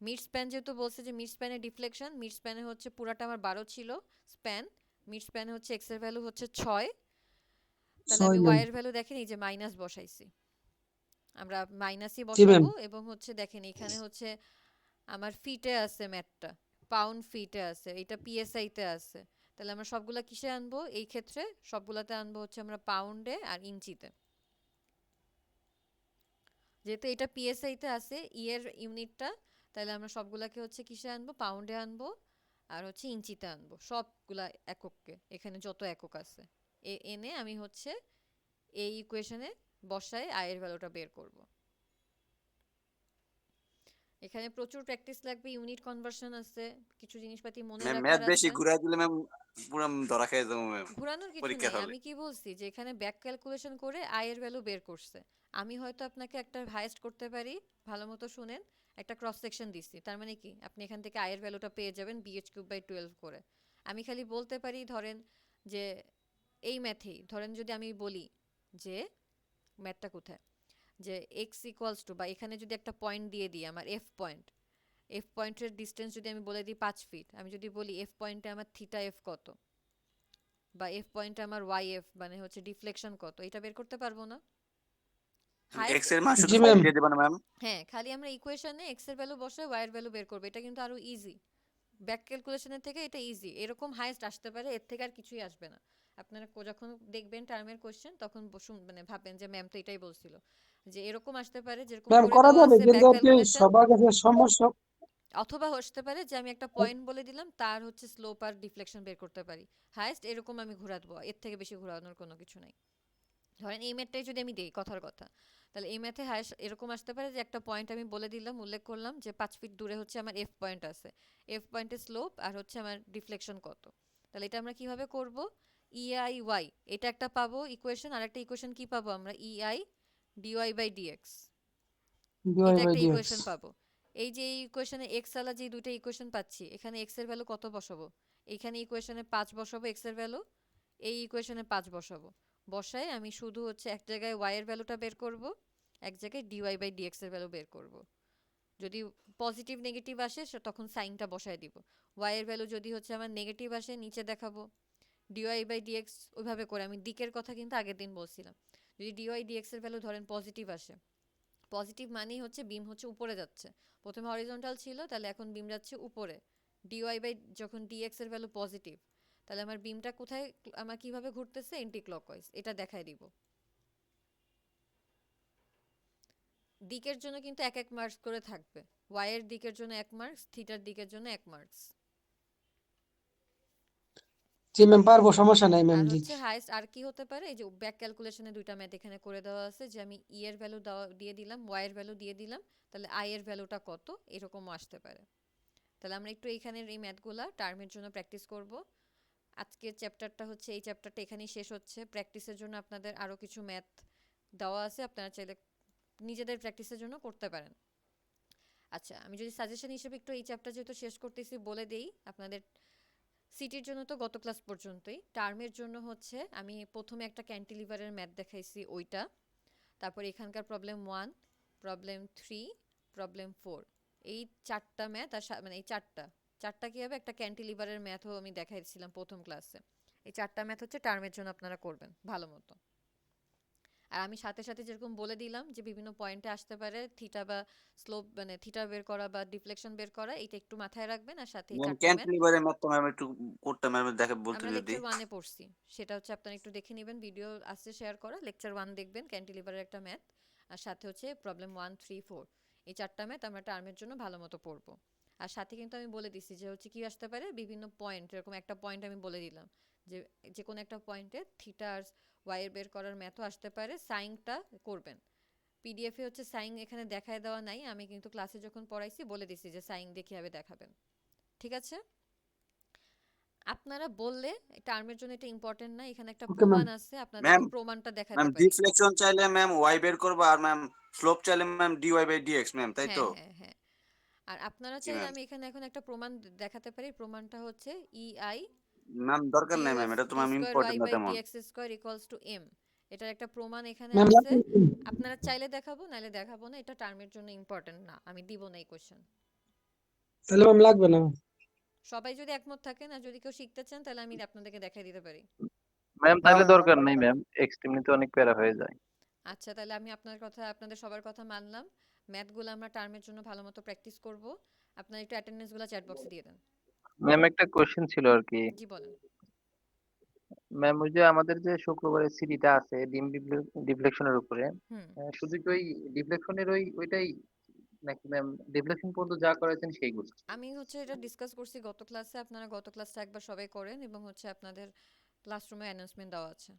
মিড স্প্যান যেহেতু বলছে যে মিড স্প্যানে ডিফ্লেকশন, মিড স্প্যানে হচ্ছে পুরাটা আমার 12 ছিল স্প্যান, মিড স্প্যানে হচ্ছে এক্স এর ভ্যালু হচ্ছে 6, তাহলে 6 আমি ম্যাম। ওয়াই এর ভ্যালু দেখেন এই যে মাইনাস বসাইছি, আমরা মাইনাসই জি ম্যাম। বসাবো। এবং হচ্ছে দেখেন এখানে হচ্ছে আমার ফিটে আছে ম্যাথটা, পাউন্ড ফিটে আছে, এটা পিএসআই তে আছে, তাহলে আমরা সবগুলা কিসে আনবো এই ক্ষেত্রে? সবগুলাতে আনবো হচ্ছে আমরা পাউন্ডে আর ইঞ্চিতে। যেহেতু এটা পিএসআই তে আছে ই এর ইউনিটটা, তাহলে আমরা সবগুলাকে হচ্ছে কিসে আনবো? পাউন্ডে আনবো আর হচ্ছে ইঞ্চিতে আনবো, সবগুলা একককে, এখানে যত একক আছে এনে আমি হচ্ছে এই ইকুয়েশনে বসায় আয়ের ভ্যালুটা বের করব। এখানে প্রচুর প্র্যাকটিস লাগবে, ইউনিট কনভার্সন আছে, কিছু জিনিসপাতি মনে ম্যাম ম্যাথ রাখার বেশি আছে। ঘুরাই দিলে ম্যাম পুরো ধরা খেয়ে যাবো ম্যাম ঘোরানোর কিছু পরীক্ষার নাই, হলে। আমি কি বলছি যে এখানে ব্যাক ক্যালকুলেশন করে আয়ের ভ্যালু বের করছে। আমি হয়তো আপনাকে একটা হাইয়েস্ট করতে পারি, ভালো মতো শুনেন, একটা ক্রস সেকশন দিচ্ছি, তার মানে কি আপনি এখান থেকে আয়ের ভ্যালুটা পেয়ে যাবেন BH³/12 করে। আমি খালি বলতে পারি ধরেন যে এই ম্যাথেই ধরেন যদি আমি বলি যে ম্যাথটা কোথায়, যে x=, বা এখানে যদি একটা পয়েন্ট দিয়ে দিই আমার এফ পয়েন্টের ডিস্টেন্স যদি আমি বলে দিই 5 ফিট, আমি যদি বলি এফ পয়েন্টে আমার থিটা এফ কত, বা এফ পয়েন্টে আমার ওয়াই এফ মানে হচ্ছে ডিফ্লেকশন কত, এটা বের করতে পারবো না? এক্স হাইয়েস্ট, এর মান শুধু জি 5 ম্যাম। দিয়ে দেবেন না ম্যাম? হ্যাঁ খালি আমরা ইকুয়েশনে এক্স এর ভ্যালু বসে ওয়াই এর ভ্যালু বের করবো, এটা কিন্তু আরো ইজি। ব্যাক ক্যালকুলেশনের থেকে এটা ইজি, এরকম হাইয়েস্ট আসতে পারে, এর থেকে আর কিছুই আসবে না। আপনারা যখন দেখবেন টার্মের কোশ্চেন তখন বসুন মানে ভাববেন যে ম্যাম তো এটাই বলছিল, যে এরকম আসতে পারে যেরকম ম্যাম করে করা দেওয়া যাবে আছে কিন্তু ব্যাক আর কি ক্যালকুলেশন। সবার কাছে সমস্যা। অথবা হতে পারে যে আমি একটা পয়েন্ট বলে দিলাম, তার হচ্ছে স্লোপ আর ডিফ্লেকশন বের করতে পারি হাইয়েস্ট, এরকম আমি ঘোরাবো, এর থেকে বেশি ঘোরানোর কোনো কিছু নাই। ধরেন এই ম্যাথটাই যদি আমি দেই কথার কথা, তাহলে এই ম্যাথে হাইয়েস্ট এরকম আসতে পারে যে একটা পয়েন্ট আমি বলে দিলাম, উল্লেখ করলাম যে 5 ফিট দূরে হচ্ছে আমার এফ পয়েন্ট আছে, এফ পয়েন্টের স্লোপ আর হচ্ছে আমার ডিফ্লেকশন কত। তাহলে এটা আমরা কিভাবে করব? EIY এটা একটা পাবো ইকুয়েশন, আর একটা ইকুয়েশন কি পাবো আমরা? EI dy/dx, এটা একটা dy/dx। ইকুয়েশন পাবো। এই যে এই ইকুয়েশনে এক্স আলা যে দুইটা ইকুয়েশন পাচ্ছি, এখানে এক্স এর ভ্যালু কত বসাবো? এখানে ইকুয়েশনে 5 বসাবো এক্স এর ভ্যালু, এই ইকুয়েশনে 5 বসাবো, বসায় আমি শুধু হচ্ছে এক জায়গায় y এর ভ্যালুটা বের করব, এক জায়গায় dy/dx এর ভ্যালু বের করব। যদি পজিটিভ নেগেটিভ আসে তখন সাইনটা বসায় দিব, y এর ভ্যালু যদি হচ্ছে আমার নেগেটিভ আসে নিচে দেখাবো, dy/dx ওইভাবে করে। আমি দিকের কথা কিন্তু আগের দিন বলছিলাম, যদি dy/dx এর ভ্যালু ধরেন পজিটিভ আসে, পজিটিভ মানেই হচ্ছে বিম হচ্ছে উপরে যাচ্ছে, প্রথমে হরিজন্টাল ছিল তাহলে এখন বিম যাচ্ছে উপরে, যখন dx এর ভ্যালু পজিটিভ, তাহলে আমার বিমটা কোথায়, আমার কিভাবে ঘুরতেছে এন্টি ক্লকওয়াইজ, এটা দেখায় দিব। দিকের জন্য কিন্তু এক এক মার্কস করে থাকবে, y এর দিকের জন্য 1 মার্কস, থিটার দিকের জন্য 1 মার্কস। জি ম্যাম পারবো, সমস্যা নাই ম্যাম। আর জি হচ্ছে হাইয়েস্ট আর কি হতে পারে, এই যে ব্যাক ক্যালকুলেশনে দুইটা ম্যাথ এখানে করে দেওয়া আছে, যে আমি ই এর ভ্যালু দিয়ে দিলাম, ওয়াই এর ভ্যালু দিয়ে দিলাম, তাহলে আই এর ভ্যালুটা কত, এরকমও আসতে পারে। তাহলে আমরা একটু এইখানের এই ম্যাথগুলা টার্মের জন্য প্র্যাকটিস করব। আজকের চ্যাপ্টারটা হচ্ছে, এই চ্যাপ্টারটা এখানেই শেষ হচ্ছে। প্র্যাকটিসের জন্য আপনাদের আরও কিছু ম্যাথ দেওয়া আছে, আপনারা চাইলে নিজেদের প্র্যাকটিসের জন্য করতে পারেন। আচ্ছা আমি যদি সাজেশন হিসেবে একটু এই চ্যাপ্টার যেহেতু শেষ করতেছি বলে দেই আপনাদের, সিটির জন্য তো গত ক্লাস পর্যন্তই, টার্মের জন্য হচ্ছে আমি প্রথমে একটা ক্যান্টিলিভারের ম্যাথ দেখাইছি ওইটা, তারপর এখানকার প্রবলেম 1, প্রবলেম 3, প্রবলেম 4, এই চারটা ম্যাথ আর মানে এই চারটা কি হবে, একটা ক্যান্টিলিভারের ম্যাথও আমি দেখাইছিলাম প্রথম ক্লাসে। এই চারটা ম্যাথ হচ্ছে টার্মের জন্য আপনারা করবেন ভালো মতো। আর আমি সাথে সাথে যেরকম বলে দিলাম যে বিভিন্ন পয়েন্টে আসতে পারে থিটা বা স্লোপ, মানে থিটা বের করা বা ডিফ্লেকশন বের করা, এটা একটু মাথায় রাখবেন। আর সাথে এই ম্যাম চারটা ম্যাথ ক্যান্টিলিভারের ম্যাথ তো ম্যাম একটু করতে ম্যাম দেখে বলতে আমরা যদি। লেকচার 1 এ পড়ছি, সেটা হচ্ছে আপনারা একটু দেখে নেবেন, ভিডিও আছে শেয়ার করা, লেকচার 1 দেখবেন, ক্যান্টিলিভারের একটা ম্যাথ, আর সাথে হচ্ছে প্রবলেম 1, 3, 4, এই চারটা ম্যাথ আমরা টার্মের জন্য ভালো মতো পড়বো। আর সাথে কিন্তু আমি বলে দিছি যে হচ্ছে কি আসতে পারে, বিভিন্ন পয়েন্ট, এরকম একটা পয়েন্ট আমি বলে দিলাম যে যে কোনো একটা পয়েন্টে থিটা আর ওয়াই এর বের করার ম্যাথও আসতে পারে, সাইনটা করবেন। পিডিএফ এ হচ্ছে সাইন এখানে দেখায় দেওয়া নাই, আমি কিন্তু ক্লাসে যখন পড়াইছি বলে দিছি যে সাইন দিয়ে কিভাবে দেখাবেন। ঠিক আছে, আপনারা বললে টার্মের জন্য এটা ইম্পর্টেন্ট না, এখানে একটা ওকে ম্যাম। প্রমাণ আছে, আপনাদেরকে ম্যাম প্রমাণটা দেখাতে ম্যাম পারি। ডিফ্লেকশন চাইলে ম্যাম ওয়াই বের করবো, আর ম্যাম স্লোপ চাইলে ম্যাম dy/dx ম্যাম, তাই হ্যাঁ তো? হ্যাঁ হ্যাঁ, আর আপনারা জি চাইলে ম্যাম। আমি এখানে এখন একটা প্রমাণ দেখাতে পারি। প্রমাণটা হচ্ছে EI ম্যাম দরকার নাই ম্যাম, df এটা তো d ma'am square y important না বাই তেমন। dx square equals to m। এটার একটা প্রমাণ এখানে ম্যাম আছে। আপনারা চাইলে দেখাবো, নাইলে দেখাবো না। এটা টার্মের জন্য ইম্পর্টেন্ট না, আমি দিব না এই কোশ্চেন। তাহলে ম্যাম লাগবে না। সবাই যদি একমত থাকেন আর যদি কেউ শিখতে চান তাহলে আমি আপনাদেরকে দেখাই দিতে পারি। ম্যাম না তাহলে ম্যাম দরকার নেই ম্যাম, এক্সট্রিমলি তো অনেক প্যারা হয়ে যায়। আচ্ছা, তাহলে আমি আপনাদের সবার কথা মানলাম। ম্যাথগুলো আমরা টার্মের জন্য ভালো মতো প্র্যাকটিস করব। আপনারা একটু অ্যাটেন্ডেন্সগুলো চ্যাট বক্সে দিয়ে দেন। ম্যাম একটা কোশ্চেন ছিল আর কি। জি বলেন। ম্যাম ওই যে আমাদের যে শুক্রবারের সিডিটা আছে ডিম ডিফ্লেকশনের উপরে, হুম। শুধু কি ওই ডিফ্লেকশনের ওইটাই নাকি ম্যাম ডিফ্লেকশন পর্যন্ত যা করাইছেন সেইগুলো? আমি হচ্ছে এটা ডিসকাস করছি গত ক্লাসে। আপনারা গত ক্লাসটা একবার সবাই করেন এবং হচ্ছে আপনাদের ক্লাসরুমে অ্যানাউন্সমেন্ট দেওয়া আছে।